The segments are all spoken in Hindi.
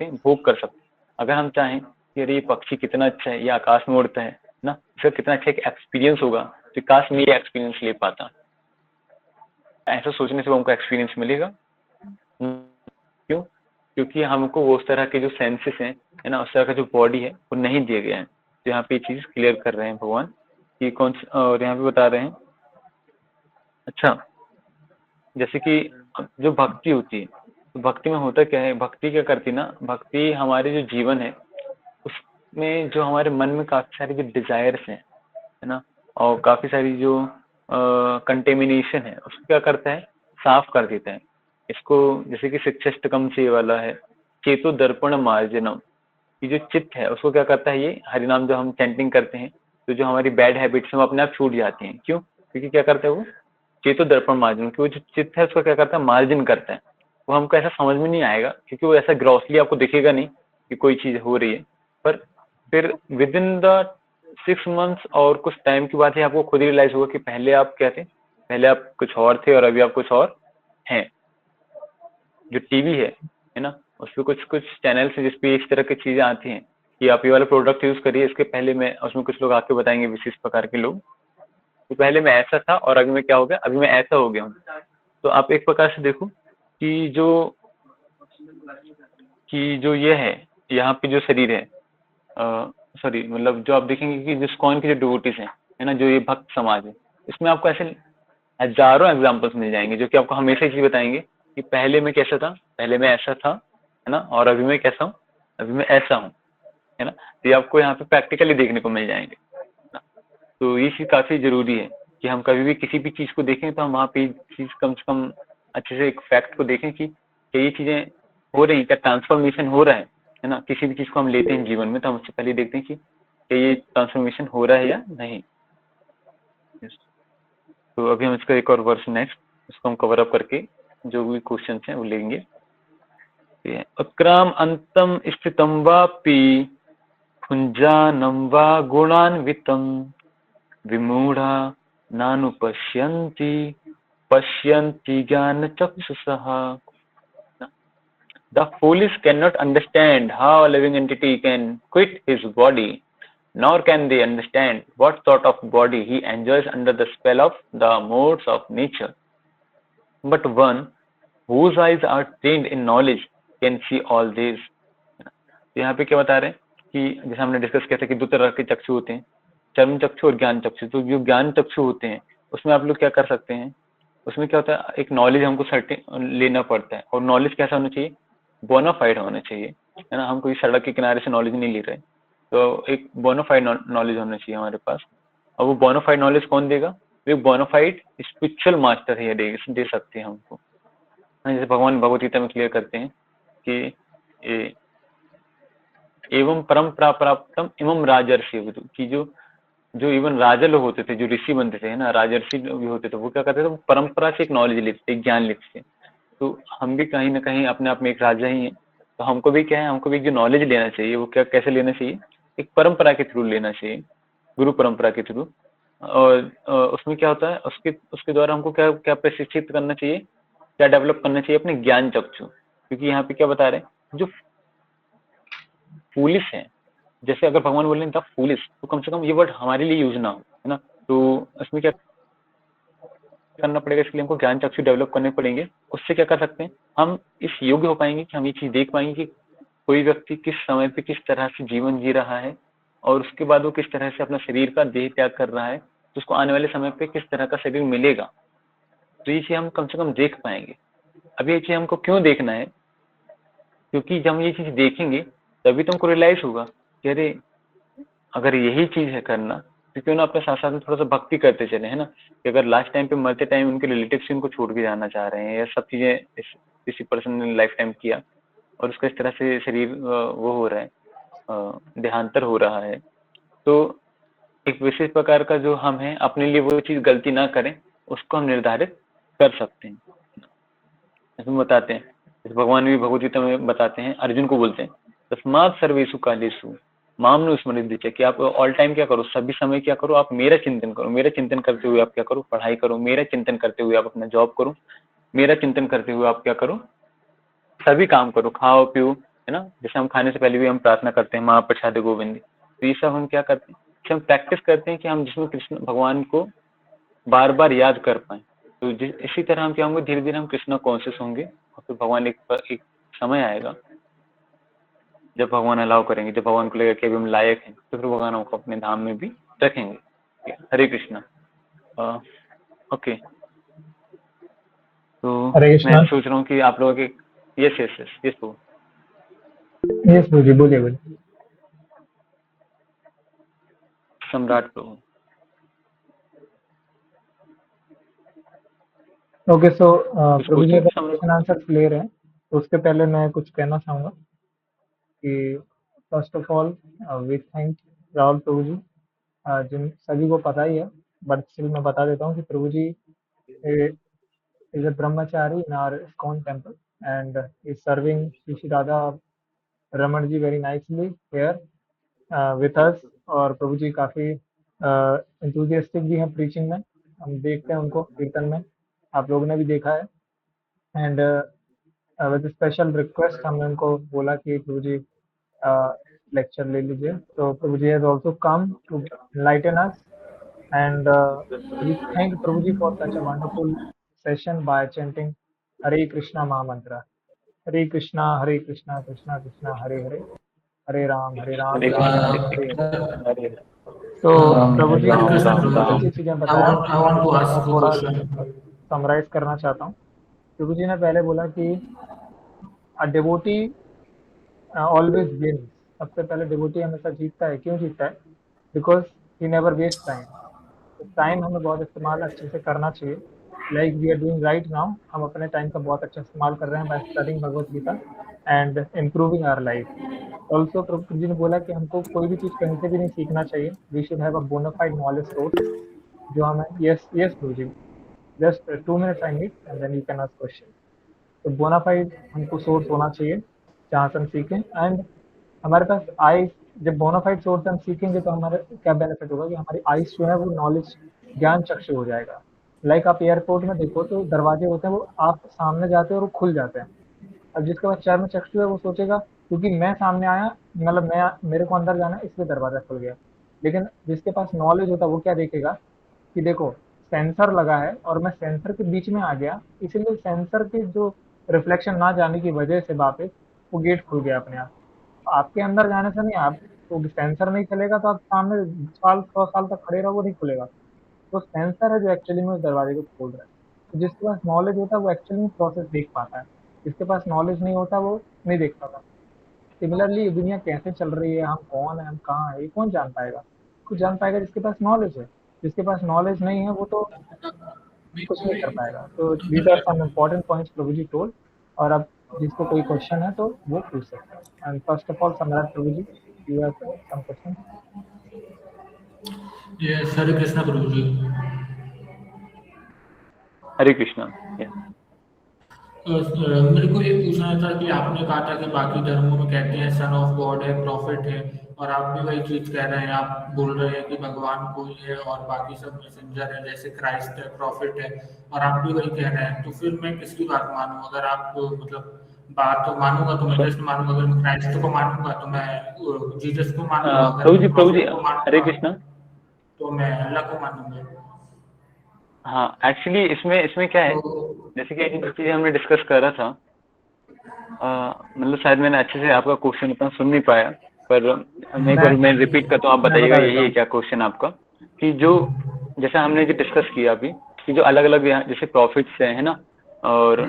सकते हैं, भोग कर सकते हैं। अगर हम चाहें कि अरे ये पक्षी कितना अच्छा है, ये आकाश में उड़ता है ना, इसका कितना अच्छा एक एक्सपीरियंस होगा, तो काश मैं ये एक्सपीरियंस ले पाता। ऐसा सोचने से वो हमको एक्सपीरियंस मिलेगा? क्यों? क्योंकि हमको वो उस तरह के जो सेंसेस हैं, है ना, उस तरह का जो बॉडी है वो नहीं दिए गए हैं। तो यहाँ पे ये चीज क्लियर कर रहे हैं भगवान कि और यहाँ पे बता रहे हैं। अच्छा, जैसे कि जो भक्ति होती है, तो भक्ति में होता क्या है, भक्ति क्या करती है ना, भक्ति हमारे जो जीवन है उसमें जो हमारे मन में काफी सारी जो डिजायर्स हैं, है ना, और काफी सारी जो कंटेमिनेशन है, उसको क्या करता है, साफ कर देता है। इसको जैसे कि शिक्षाष्टकम से ये वाला है, चेतो दर्पण मार्जनम, कि जो चित्त है उसको क्या करता है, ये हरिनाम जो हम चैंटिंग करते हैं, तो जो हमारी बैड हैबिट्स हैं वो अपने आप छूट जाती हैं। क्यों? क्योंकि क्या करता है वो चेतो दर्पण मार्जन, कि वो जो चित्त है उसको क्या करता है, मार्जिन करता है। वो हमको ऐसा समझ में नहीं आएगा क्योंकि वो ऐसा ग्रॉसली आपको दिखेगा नहीं कि कोई चीज हो रही है, पर फिर विद इन द 6 मंथ्स और कुछ टाइम के बाद ही आपको खुद ही रियलाइज होगा कि पहले आप क्या थे, पहले आप कुछ और थे और अभी आप कुछ और हैं। जो टीवी है ना, उस पर कुछ कुछ चैनल्स हैं जिसपे इस तरह की चीजें आती हैं कि आप ये वाला प्रोडक्ट यूज करिए, इसके पहले मैं, उसमें कुछ लोग आके बताएंगे, विशेष प्रकार के लोग, तो पहले मैं ऐसा था और अभी मैं क्या हो गया, अभी मैं ऐसा हो गया हूँ। तो आप एक प्रकार से देखो कि जो ये है, यहाँ पे जो शरीर है, सॉरी मतलब जो आप देखेंगे कि जिस कौन के जो डिवोटीज हैं, है ना, जो ये भक्त समाज है, इसमें आपको ऐसे हजारों एग्जाम्पल्स मिल जाएंगे जो कि आपको हमेशा चीज बताएंगे कि पहले मैं कैसा था, पहले मैं ऐसा था, है ना, और अभी मैं कैसा हूँ, अभी मैं ऐसा हूँ, है ना। तो ये आपको यहाँ पे प्रैक्टिकली देखने को मिल जाएंगे ना। तो ये चीज काफी जरूरी है कि हम कभी भी किसी भी चीज को देखें तो हम वहाँ पे चीज कम से कम अच्छे से एक फैक्ट को देखें कि क्या ये चीजें हो रही, क्या ट्रांसफॉर्मेशन हो रहा है ना। किसी भी चीज को हम लेते हैं जीवन में तो हम उससे पहले देखते हैं कि क्या ये ट्रांसफॉर्मेशन हो रहा है या नहीं। तो अभी हम इसका एक और वर्ष नेक्स्ट इसको हम कवर अप करके जो भी क्वेश्चन हैं वो लेंगे। अक्राम अंतम स्थितम वापि भुंजानं वा गुणान्वितं विमूढ़ा नानुपश्यन्ति पश्यन्ति ज्ञानचक्षुषः। The foolish cannot understand how a living entity can quit his body, nor can they understand what sort of body he enjoys under the spell of the modes of nature. But one whose eyes are trained in knowledge can see all this. यहाँ पे क्या बता रहे हैं कि जैसे हमने डिस्कस किया था कि दो तरह के चक्षु होते हैं, चर्म चक्षु और ज्ञान चक्षु। तो जो ज्ञान चक्षु होते हैं उसमें आप लोग क्या कर सकते हैं, उसमें क्या होता है, एक नॉलेज हमको सर्टेन लेना पड़ता है, और नॉलेज कैसा होना चाहिए, बोनाफाइड होना चाहिए, है ना। हम कोई सड़क के किनारे से नॉलेज नहीं ले रहे, तो एक बोनाफाइड नॉलेज होना चाहिए हमारे पास। और वो बोनाफाइड नॉलेज कौन देगा, एक बोनाफाइड स्पिरिचुअल मास्टर है दे सकते हैं हमको। जैसे भगवान भगवत गीता में क्लियर करते हैं कि एवं परम प्राप्तम एवं राजर्षि, कि जो जो इवन राजा लोग होते थे, जो ऋषि बनते थे, है ना, राजर्षि भी होते थे, वो क्या करते थे, वो परंपरा से एक नॉलेज लेते थे, एक ज्ञान लेते थे। तो हम भी कहीं ना कहीं अपने आप में एक राजा ही है, तो हमको भी क्या है, हमको भी जो नॉलेज लेना चाहिए वो क्या कैसे लेना चाहिए, एक परंपरा के थ्रू लेना चाहिए, गुरु परंपरा के थ्रू। और उसमें क्या होता है, उसके उसके द्वारा हमको क्या क्या प्रशिक्षित करना चाहिए, क्या डेवलप करना चाहिए, अपने ज्ञान चक्षु। क्योंकि यहाँ पे क्या बता रहे हैं, जो फूलिश है, जैसे अगर भगवान बोल रहे हैं फूलिश, तो कम से कम ये वर्ड हमारे लिए यूज ना हो, है ना। तो इसमें क्या करना पड़ेगा, इसके लिए हमको ज्ञान चक्षु डेवलप करने पड़ेंगे। उससे क्या कर सकते हैं, हम इस योग्य हो पाएंगे कि हम ये चीज देख पाएंगे कि कोई व्यक्ति किस समय पे किस तरह से जीवन जी रहा है, और उसके बाद वो किस तरह से अपना शरीर का देह त्याग कर रहा है, तो उसको आने वाले समय पे किस तरह का शरीर मिलेगा। तो ये चीज हम कम से कम देख पाएंगे। अब ये चीज हमको क्यों देखना है, क्योंकि जब हम ये चीज देखेंगे तभी तुमको रियलाइज होगा कि अरे अगर यही चीज है करना, तो क्यों ना अपने साथ साथ में थोड़ा सा भक्ति करते चले, है ना। कि अगर लास्ट टाइम पे मरते टाइम उनके रिलेटिव्स उनको छोड़ के जाना चाह रहे हैं, या सब चीजें किसी पर्सन ने लाइफ टाइम किया और उसका इस तरह से शरीर वो हो रहा है, देहांतर हो रहा है, तो एक विशेष प्रकार का जो हम है अपने लिए वो चीज गलती ना करें, उसको हम निर्धारित कर सकते हैं। इसमें बताते हैं, जैसे भगवान भी भगवत गीता में बताते हैं, अर्जुन को बोलते हैं तस्मात् सर्वेषु कालेषु माम स्मृति दीजिए, कि आप ऑल टाइम क्या करो, सभी समय क्या करो, आप मेरा चिंतन करो। मेरा चिंतन करते हुए आप क्या करो, पढ़ाई करो। मेरा चिंतन करते हुए आप अपना जॉब करो। मेरा चिंतन करते हुए आप क्या करो, सभी काम करो, खाओ पियो, है ना, जैसे हम खाने से पहले भी हम प्रार्थना करते हैं, माँ प्रसाद गोविंद। तो ये सब हम क्या करते हैं कि हम प्रैक्टिस करते हैं कि हम जिसमें कृष्ण भगवान को बार बार याद कर पाए। तो इसी तरह हम क्या होंगे, धीरे धीरे हम कृष्णा कॉन्शियस होंगे, और फिर भगवान एक समय आएगा जब भगवान अलाउ करेंगे, जब भगवान को लगेगा कि अभी हम लायक हैं, तो फिर भगवान हमको अपने धाम में भी रखेंगे। हरे कृष्णा। ओके, तो हरे मैं कृष्णा। सोच रहा हूँ कि आप लोगों के, यस यस यस यस तो यस प्रभु जी, बोलिए बोलिए। सम्राट प्रभु। ओके, सो कुछ प्रभु जी पूछना अगर सम्राट। क्वेश्चन आंसर क्लियर है तो उसके पहले मैं कुछ कहना चाहूँगा कि first of all we thank Rahul Prabhu ji, जिन सभी को पता ही है, बट स्टिल मैं बता देता हूँ कि प्रभु जी is a brahmachari in our ISKCON temple and is serving Shri Radha Raman ji very nicely here with us। और प्रभु जी काफ़ी enthusiastic भी हैं preaching में, हम देखते हैं उनको कीर्तन में, आप लोगों ने भी देखा है। एंड विद स्पेशल रिक्वेस्ट हमने उनको बोला कि प्रभु जी लेक्चर ले लीजिए, तो Prabhu ji has also come to enlighten us। And we thank Prabhuji for such a wonderful session by chanting Hare Krishna Mahamantra. Hare Krishna, Krishna Krishna, Hare Hare, Hare Ram, Hare Ram Krishna, Ram, Hare Hare Hare। Krishna, हरे तो प्रभु जी Hare ने Krishna, राम बहुत राम। अच्छी Prabhuji. चीजें I बताया, want I want to मैं ask a थोड़ा question. समराइज करना चाहता हूँ। प्रभु जी ने पहले बोला कि अ डिवोटी ऑलवेज विन्स। सबसे पहले डिवोटी हमेशा जीतता है, क्यों जीतता है? Because he never waste time. तो टाइम हमें बहुत इस्तेमाल अच्छे से करना चाहिए। Like we are doing right now, हम अपने टाइम का बहुत अच्छा इस्तेमाल कर रहे हैं by studying Bhagavad Gita and improving our life. Also Prabhu ji ने बोला कि हमको कोई भी चीज़ कहीं से भी नहीं सीखना चाहिए, we should have a bonafide knowledge source जो हमें। Yes yes Prabhu ji, just 2 minutes I need and then you can ask question. तो बोनाफाइड हमको सोर्स होना चाहिए जहाँ से हम सीखें। एंड हमारे पास आइस, जब बोनाफाइड सोर्स हम सीखेंगे तो हमारे क्या बेनिफिट होगा कि हमारी आइस जो है वो नॉलेज ज्ञान चक्षु हो जाएगा। लाइक आप एयरपोर्ट में देखो तो दरवाजे होते हैं, वो आप सामने जाते हो और वो खुल जाते हैं। अब जिसके पास चर्म चक्षु है वो सोचेगा क्योंकि मैं सामने आया, मतलब मैं, मेरे को अंदर जाना है इसलिए दरवाजा खुल गया। लेकिन जिसके पास नॉलेज होता है वो क्या देखेगा कि देखो सेंसर लगा है और मैं सेंसर के बीच में आ गया, इसीलिए सेंसर के जो रिफ्लेक्शन ना जाने की वजह से वापस वो गेट खुल गया अपने आप। आपके अंदर जाने से नहीं, आप तो सेंसर नहीं चलेगा तो आप सामने साल 100 साल तक खड़े रहो, वो नहीं खुलेगा। तो सेंसर है जो एक्चुअली में उस दरवाजे को खोल रहा है। तो जिसके पास नॉलेज होता है वो एक्चुअली में प्रोसेस देख पाता है, जिसके पास नॉलेज नहीं होता वो नहीं देख पाता। सिमिलरली ये दुनिया कैसे चल रही है, हम कौन है, हम कहाँ है, ये कौन जान पाएगा? कुछ जान पाएगा जिसके पास नॉलेज है। जिसके पास नॉलेज नहीं है वो तो कुछ नहीं कर पाएगा। तो these are some important points Prabhu ji told. और अब जिसको कोई क्वेश्चन है तो वो पूछ सकता है। And first of all Samrat Prabhu ji, you have some question. Yes, Hare Krishna, Prabhuji. Hare Krishna. yes। मेरे को ये पूछना था कि आपने कहा था कि बाकी धर्मों में कहते हैं सन ऑफ गॉड है, प्रॉफिट है, और आप भी वही चीज कह रहे हैं, आप बोल रहे हैं कि भगवान कोई है और बाकी सब मैसेंजर है, जैसे क्राइस्ट है, प्रॉफिट है, और आप भी वही कह रहे हैं। तो फिर मैं किसकी बात मानूं? अगर आप मतलब बात तो मानूंगा तो मैं सो कृष्ण मानूंगा, अगर मैं क्राइस्ट को मानूंगा तो मैं जीसस को मानूंगा, अगर मैं प्रभु जी प्रॉफिट को हरे मानूंगा कृष्ण। तो मैं अल्लाह को मानूंगा। हाँ, एक्चुअली इसमें इसमें क्या है, तो जैसे कि जो चीज़ हमने डिस्कस करा था, मतलब शायद मैंने अच्छे से आपका क्वेश्चन उतना सुन नहीं पाया, पर मैं एक मैं बार मैं रिपीट करता हूँ, आप मैं बताइएगा बता देता यही है हूँ। क्या क्वेश्चन आपका, कि जो जैसा हमने जो डिस्कस किया अभी, कि जो अलग अलग यहाँ जैसे प्रॉफिट्स हैं, है ना, और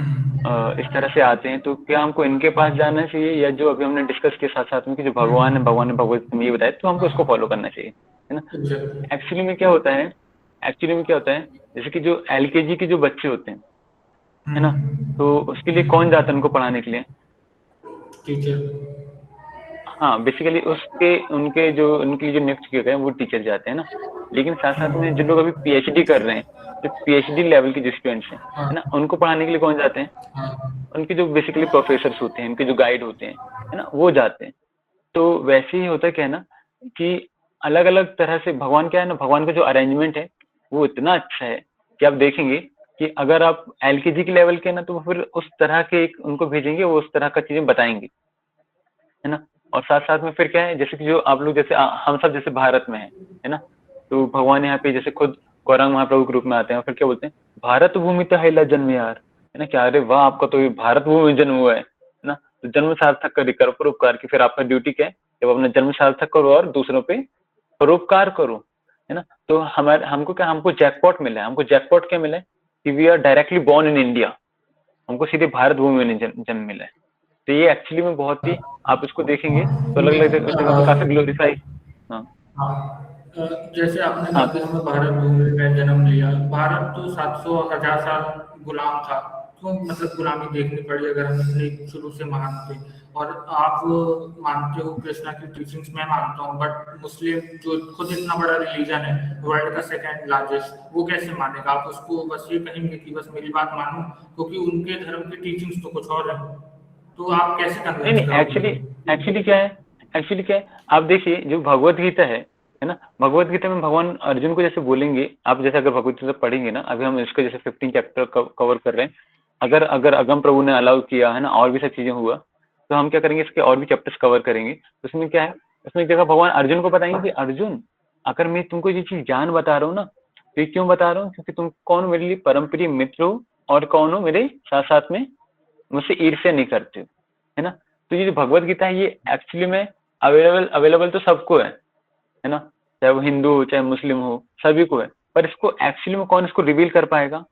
इस तरह से आते हैं, तो क्या हमको इनके पास जाना चाहिए, या जो अभी हमने डिस्कस किया साथ साथ में कि जो भगवान है, भगवान ने भगवत में ये बताया, तो हमको इसको फॉलो करना चाहिए, है ना। एग्जैक्टली। एक्चुअली में क्या होता है, एक्चुअली में क्या होता है, जैसे कि जो एलकेजी के जो बच्चे होते हैं, है ना, तो उसके लिए कौन जाता है उनको पढ़ाने के लिए? टीचर। हाँ, बेसिकली उसके उनके जो उनके लिए जो नियुक्त किए गए हैं वो टीचर जाते हैं ना। लेकिन साथ साथ में जो लोग अभी पीएचडी कर रहे हैं, जो पीएचडी लेवल के जो स्टूडेंट्स हैं, है ना, हाँ उनको पढ़ाने के लिए कौन जाते हैं? हाँ उनके जो बेसिकली प्रोफेसर्स होते हैं, उनके जो गाइड होते हैं, है ना, वो जाते हैं। तो वैसे ही होता क्या है ना, कि अलग अलग तरह से भगवान क्या है ना, भगवान का जो अरेंजमेंट है वो इतना अच्छा है कि आप देखेंगे कि अगर आप एलकेजी के लेवल के ना, तो वो फिर उस तरह के एक उनको भेजेंगे, वो उस तरह का चीजें बताएंगे, है ना। और साथ साथ में फिर क्या है, जैसे कि जो आप लोग जैसे हम सब जैसे भारत में है ना, तो भगवान यहाँ पे जैसे खुद गौरांग महाप्रभु के रूप में आते हैं और फिर क्या बोलते हैं, भारत भूमि तो है जन्म यार, है ना, क्या अरे वाह आपका तो ये भारत भूमि में जन्म हुआ है ना। तो जन्म सार्थक करिए, करो परोपकार की, फिर आपका ड्यूटी क्या है, जब अपना जन्म सार्थक करो और दूसरों पे परोपकार करो, है ना। तो हमारे हमको क्या, हमको जैकपॉट मिला है, हमको जैकपॉट क्या मिला है कि we are directly born in India, हमको सीधे भारत भूमि में जन्म मिला है। तो ये एक्चुअली में बहुत ही, आप इसको देखेंगे तो अलग अलग जगह पे काफी ग्लोरीफाई। हाँ हाँ, जैसे आपने कहा हाँ। कि हमें भारत भूमि में जन्म लिया। भारत तो 700 1000 साल गुलाम था, क्यों मतलब गुलामी देखनी पड़ी अगर हम इतने शुरू से महान थे। और आप मानते हो कृष्णा की टीचिंग्स, मैं मानता हूँ, बट मुस्लिम जो खुद इतना बड़ा रिलीजन है, वर्ल्ड का सेकंड लार्जेस्ट, वो कैसे मानेगा? आप उसको बस ये कहेंगे कि बस मेरी बात मानो, क्योंकि उनके धर्म की टीचिंग्स तो कुछ और है। तो आप कैसे नहीं कन्विंस नहीं, करोगे? एक्चुअली एक्चुअली क्या है, एक्चुअली क्या है, आप देखिए जो भगवत गीता है ना, भगवत गीता में भगवान अर्जुन को जैसे बोलेंगे, आप जैसे अगर भगवत गीता पढ़ेंगे ना, अभी हम इसके जैसे 15 चैप्टर कवर कर रहे हैं, अगर अगर अगम प्रभु ने अलाउ किया है ना, और भी सब चीजें हुआ, तो हम क्या करेंगे, इसके और भी चैप्टर्स कवर करेंगे। तो उसमें क्या है, उसमें एक जगह भगवान अर्जुन को बताएंगे कि अर्जुन, अगर मैं तुमको ये चीज जान बता रहा हूँ ना, तो ये क्यों बता रहा हूँ, क्योंकि तुम कौन मेरे लिए परम प्रिय मित्र हो, और कौन हो मेरे साथ साथ में मुझसे ईर्ष्या नहीं करते हो, है ना। तो ये जो भगवत गीता है, ये एक्चुअली में अवेलेबल अवेलेबल तो सबको है ना, चाहे वो हिंदू हो चाहे मुस्लिम हो, सभी को है। पर इसको एक्चुअली में कौन इसको रिवील कर पाएगा,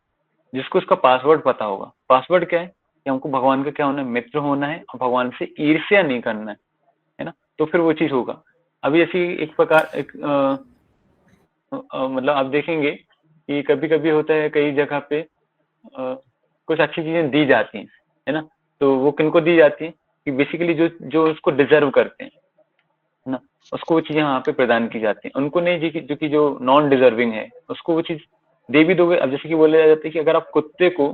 जिसको इसका पासवर्ड पता होगा। पासवर्ड क्या है, कि हमको भगवान का क्या होना है, मित्र होना है, और भगवान से ईर्ष्या नहीं करना है ना। तो फिर वो चीज होगा। अभी ऐसी एक प्रकार एक मतलब आप देखेंगे कि कभी कभी होता है कई जगह पे कुछ अच्छी चीजें दी जाती हैं, है ना। तो वो किनको दी जाती है, कि बेसिकली जो जो उसको डिजर्व करते हैं, है ना, उसको वो चीजें वहाँ पे प्रदान की जाती हैं। उनको नहीं, जो कि जो नॉन डिजर्विंग है उसको वो चीज दे भी दोगे। अब जैसे कि बोला जाता है कि अगर आप कुत्ते को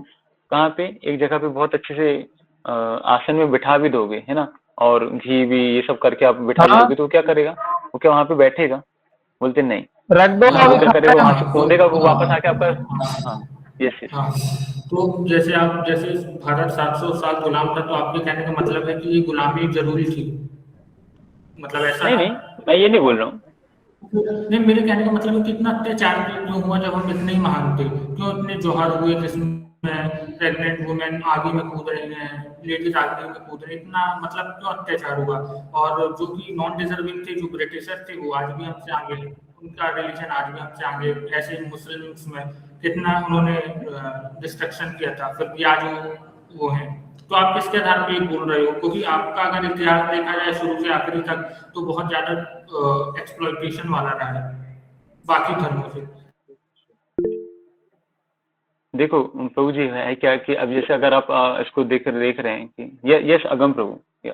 कहाँ पे एक जगह पे बहुत अच्छे से आसन में बिठा भी दोगे, है ना, और घी भी ये सब करके आप बिठा भी हाँ, दोगे, तो वो क्या करेगा, वो क्या वहाँ पे बैठेगा, बोलते नहीं, रख दो है ना, ना, वो अभी क्या खा करेगा, रहे वहां हैं से हाँ तो कूदेगा, वो वापस आके आपका। हाँ हाँ, यस यस। हाँ, तो जैसे आप जैसे भारत 700 साल गुलाम था, तो आपके कहने का मतलब है कि ये गुलामी जरूरी थी, मतलब ऐसा नहीं है? नहीं, मैं ये नहीं बोल रहा हूँ। नहीं, मेरे कहने का मतलब है कि इतना अत्याचार क्यों हुआ जब हम इतने ही महान थे? क्यों इतने जोहार हुए जिसमें प्रेग्नेंट वुमेन आगे में कूद रही हैं, लेडीज आगे में कूद रही, इतना मतलब क्यों अत्याचार हुआ? और जो कि नॉन डिजर्विंग थे, जो ब्रिटिशर थे, वो आज भी हमसे आगे हैं, उनका रिलीजन आज भी हमसे आगे है। ऐसे ही मुस्लिम्स में कितना उन्होंने डिस्ट्रक्शन किया था, फिर भी आज वो हैं। तो आप किसके आधार पे ये बोल रहे हो? क्योंकि आपका अगर इतिहास देखा जाए शुरू से आखिरी तक, तो बहुत ज्यादा एक्सप्लॉइटेशन वाला रहा है बाकी धर्मों से। देखो प्रभु जी, है क्या कि अब जैसे अगर आप इसको देख रहे हैं कि यस अगम प्रभु, या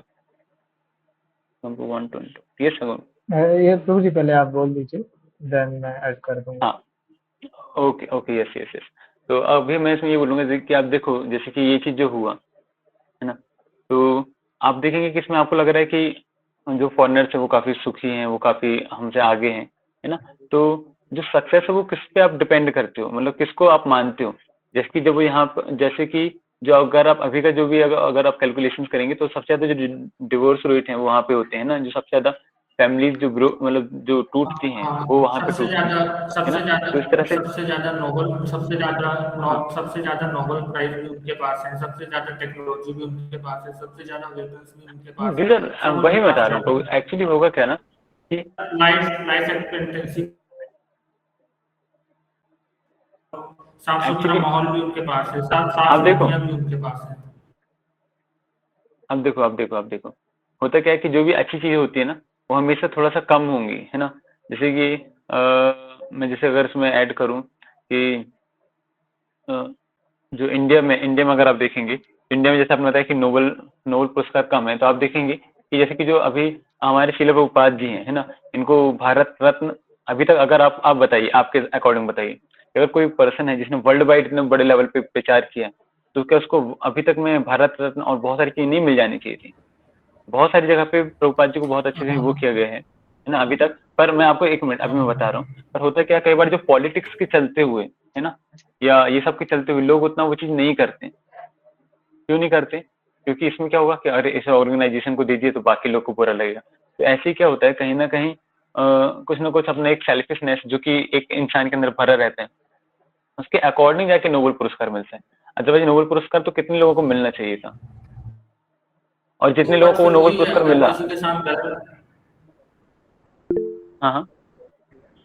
अगम प्रभु 120, यस अगम। ये प्रभु जी पहले आप बोल दीजिए, देन मैं ऐड कर दूंगा। हाँ, okay okay, yes yes yes. तो अभी मैं इसमें ये बोलूंगा कि आप देखो जैसे कि ये चीज जो हुआ, है ना, तो आप देखेंगे कि इसमें आपको लग रहा है कि जो फॉरेनर्स है वो काफी सुखी हैं, वो काफी हमसे आगे हैं, है ना। तो जो सक्सेस है वो किस पे आप डिपेंड करते हो, मतलब किसको आप मानते हो। जैसे कि जब वो यहाँ जैसे कि जो अगर आप अभी का जो भी अगर आप कैलकुलेशन करेंगे, तो सबसे ज्यादा जो डिवोर्स रेट है वो वहाँ पे होते हैं ना, जो सबसे ज्यादा फैमिलीज जो ग्रो मतलब जो टूटती हैं वो हाँ, वहाँ पे टूटती हैं, है ना। तो इस तरह से हाँ सबसे ज्यादा नोबेल प्राइज भी उनके पास है, सबसे ज्यादा टेक्नोलॉजी भी उनके पास है, सबसे ज्यादा वेपन्स भी उनके पास है, डीलर, सब वही उनके मैं बता पास रहा जाता हूँ है। एक्चुअली होगा क्या ना कि लाइफ लाइफ एक्सपेक्टेंसी, साफ सुथरा एक्चुअली माहौल भी उनके पास है, साफ साफ आप देखो, नदियां भी उनके पास है। अब देखो होता क्या है कि जो भी अच्छी चीजें होती है ना, वो हमेशा थोड़ा सा कम होंगी, है ना। जैसे कि मैं जैसे अगर इसमें ऐड करूं कि अ, जो इंडिया में अगर आप देखेंगे, इंडिया में जैसे आपने बताया कि नोबल नोबल पुरस्कार कम है, तो आप देखेंगे कि जैसे कि जो अभी हमारे शिला प्रभुपाद जी हैं, है ना, इनको भारत रत्न अभी तक, अगर आप बताइए, आपके अकॉर्डिंग बताइए, अगर कोई पर्सन है जिसने वर्ल्ड वाइड इतने बड़े लेवल पे प्रचार किया, तो क्या उसको अभी तक में भारत रत्न और बहुत सारी चीजें नहीं मिल जानी चाहिए थी। बहुत सारी जगह पे प्रभुपाद जी को बहुत अच्छे से वो हाँ किया गया है ना अभी तक। पर मैं आपको एक मिनट, अभी मैं बता रहा हूँ। पर होता क्या, कई बार जो पॉलिटिक्स के चलते हुए, है ना, या ये सब के चलते हुए लोग उतना वो चीज नहीं करते। क्यों नहीं करते, क्योंकि इसमें क्या होगा कि अरे इस ऑर्गेनाइजेशन को दीजिए तो बाकी लोग को बुरा लगेगा। तो ऐसे ही क्या होता है कहीं ना कहीं कुछ ना कुछ अपना एक सेल्फिशनेस जो कि एक इंसान के अंदर भरा रहता है, उसके अकॉर्डिंग जाके नोबेल पुरस्कार मिलता है। अदरवाइज नोबेल पुरस्कार तो कितने लोगों को मिलना चाहिए था, और जितने तो लोगों बट को वो फिर नोबेल वही है, पुरस्कार अगर मिला। किसी के साथ गलत। हाँ हाँ।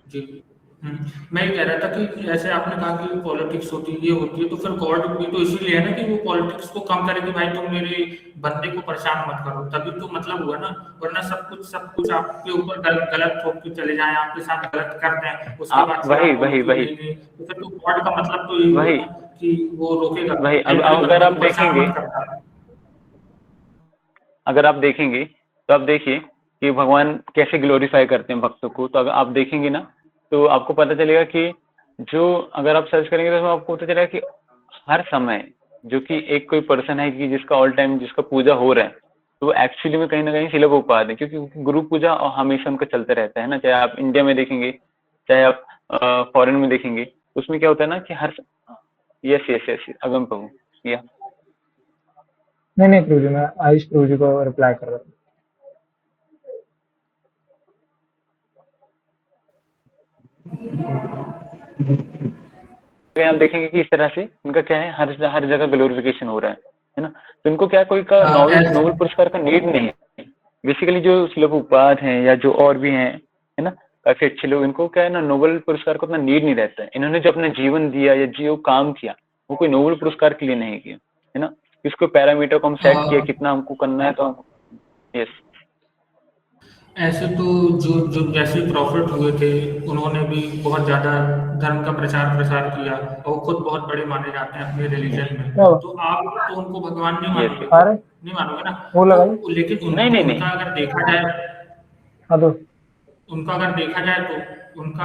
जी। मैं ये कह रहा था कि ऐसे आपने कहा कि पॉलिटिक्स होती है, ये होती है, तो फिर गॉड भी तो इसीलिए है ना कि वो पॉलिटिक्स को कम करे कि भाई तुम मेरे बंदे को परेशान मत करो, तभी तो मतलब हुआ ना। वरना सब कुछ आपके ऊपर गलत थोप के चले जाएं, आपके साथ गलत कर दें, उसके आप बाद फिर वही आप बोलो वही कि वही नहीं नहीं, तो फिर तो गॉड का मतलब तो यही हुआ वही ना कि वो रोकेगा, वही लिटरली अब अगर बंदे आप को परेशान देखेंगे, मत करता। अगर आप देखेंगे तो आप देखिए कि भगवान कैसे ग्लोरीफाई करते हैं भक्तों को। तो अगर आप देखेंगे ना तो आपको पता चलेगा कि जो, अगर आप सर्च करेंगे तो आपको पता चलेगा कि हर समय जो कि एक कोई पर्सन है कि जिसका ऑल टाइम जिसका पूजा हो रहा है, तो वो एक्चुअली में कहीं ना कहीं शिला प्रभुपाद है, क्योंकि गुरु पूजा और हमेशा उनका चलता रहता है ना। चाहे आप इंडिया में देखेंगे, चाहे आप फॉरेन में देखेंगे, तो उसमें क्या होता है ना कि हर, यस यस यस अगम प्रभु, या नहीं नहीं प्रभु जी, मैं आयुष प्रभु जी को रिप्लाई कर रहा था। आप देखेंगे कि इस तरह से इनका क्या है, हर जगह ग्लोरिफिकेशन हो रहा है ना। तो इनको क्या कोई का नोबेल ऐसे नोबेल पुरस्कार का नीड नहीं है। बेसिकली जो शिला प्रभुपाद हैं या जो और भी हैं, है ना, काफी अच्छे लोग, इनको क्या है ना नोबेल पुरस्कार का उतना नीड नहीं रहता है। इन्होंने जो अपना जीवन दिया या जो काम किया वो कोई नोबेल पुरस्कार के लिए नहीं किया, है ना। इसको पैरामीटर को हम सेट किया कितना हमको करना है, तो यस। ऐसे तो जो जैसे प्रॉफिट हुए थे, उन्होंने भी बहुत ज़्यादा धर्म का प्रचार प्रसार किया और वो खुद बहुत बड़े माने जाते हैं अपने यस रिलीजन में। क्या हुआ? तो आप तो उनको भगवान नहीं यस। मानोगे, अरे नहीं मानोगे ना। वो तो लगाई। लेकिन नहीं नहीं नहीं। उनका अगर देखा जाए, हाँ तो तो उनका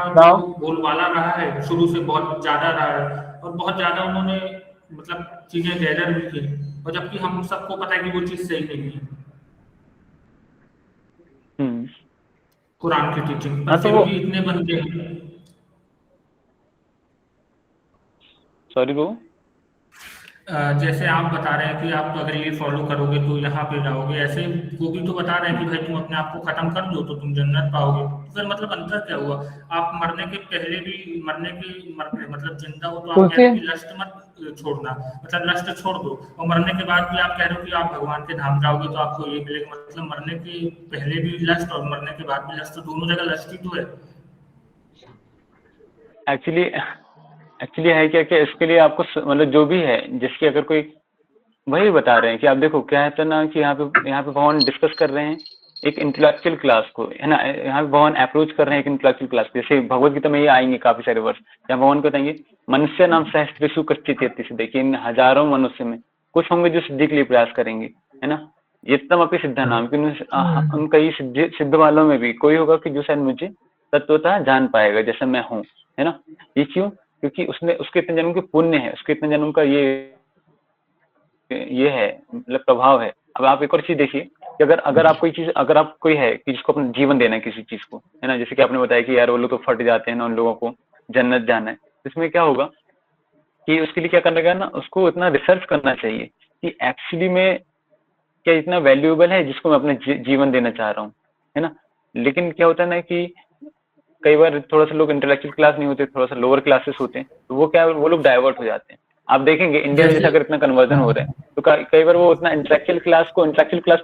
जो लाओ। बोलबाला रहा है शुरू से बहुत ज़्यादा रहा है, और बहुत ज़्यादा उन्होंने मतलब चीज़ें गैदर भी की, और जबकि हम सबको पता है कि वो चीज़ सही नहीं है हम्म। कुरान की टीचिंग, हाँ पर तो फिर वो, भी इतने बनते हैं। सॉरी वो, जैसे आप बता रहे हैं कि आप अगर ये फॉलो करोगे तो यहाँ पे जाओगे, ऐसे वो भी तो बता रहे हैं कि भाई तुम अपने आप को खत्म कर दो तो तुम जन्नत पाओगे। तो फिर मतलब अंतर क्या हुआ? आप मरने के पहले भी मतलब जिंदा हो तो आप कह रहे तुलसी। हो कि लस्ट मत छोड़ना, मतलब लस्ट छोड़ दो, और मरने के बाद भी आप कह रहे हो कि आप भगवान के धाम जाओगे तो आपको ये मिलेगा। मतलब मरने के पहले भी लस्ट और मरने के बाद भी लस्ट, तो दोनों जगह लस्ट ही तो है। एक्चुअली एक्चुअली है क्या कि इसके लिए आपको मतलब जो भी है जिसकी अगर कोई, वही बता रहे हैं कि आप देखो क्या है तो ना कि यहाँ पे भगवान डिस्कस कर रहे हैं एक इंटेलेक्चुअल क्लास को, है ना। यहाँ पे भगवान अप्रोच कर रहे हैं एक इंटेलेक्चुअल क्लास को। जैसे भगवत गीता में ये आएंगे काफी सारे वर्ष जहाँ भगवान को बताएंगे मनुष्य नाम सहस्त्रेषु कश्चित् यति सिद्धि, देखिए इन हजारों मनुष्य में कुछ होंगे जो सिद्धि के लिए प्रयास करेंगे, है ना। यत्तम अपि सिद्धा नाम कि उनका ये सिद्ध वालों में भी कोई होगा कि जो शायद मुझे तत्वतः जान पाएगा जैसा मैं हूँ, है ना। ये क्यों? क्योंकि उसने उसके इतने जन्म के पुण्य है, उसके इतने जन्म का ये है, मतलब प्रभाव है। अब आप एक और चीज देखिए कि अगर आप कोई चीज, अगर आप कोई है कि जिसको अपना जीवन देना है किसी चीज को, है ना, जैसे कि आपने बताया कि यार वो लोग तो फट जाते हैं ना, उन लोगों को जन्नत जाना है, तो इसमें क्या होगा कि उसके लिए क्या करना है ना, उसको इतना रिसर्च करना चाहिए कि एक्चुअली में क्या इतना वैल्यूएबल है जिसको मैं अपने जीवन देना चाह रहा हूँ, है ना। लेकिन क्या होता है ना कि कई बार थोड़ा सा लोग इंटेलेक्चुअल क्लास नहीं होते, थोड़ा सा लोअर क्लासेस होते हैं, तो वो क्या वो लोग डाइवर्ट हो जाते हैं। आप देखेंगे इंडिया में जैसे जैसे अगर इतना कन्वर्जन हो रहा है तो कई बार वो उतना इंटेलेक्चुअल क्लास को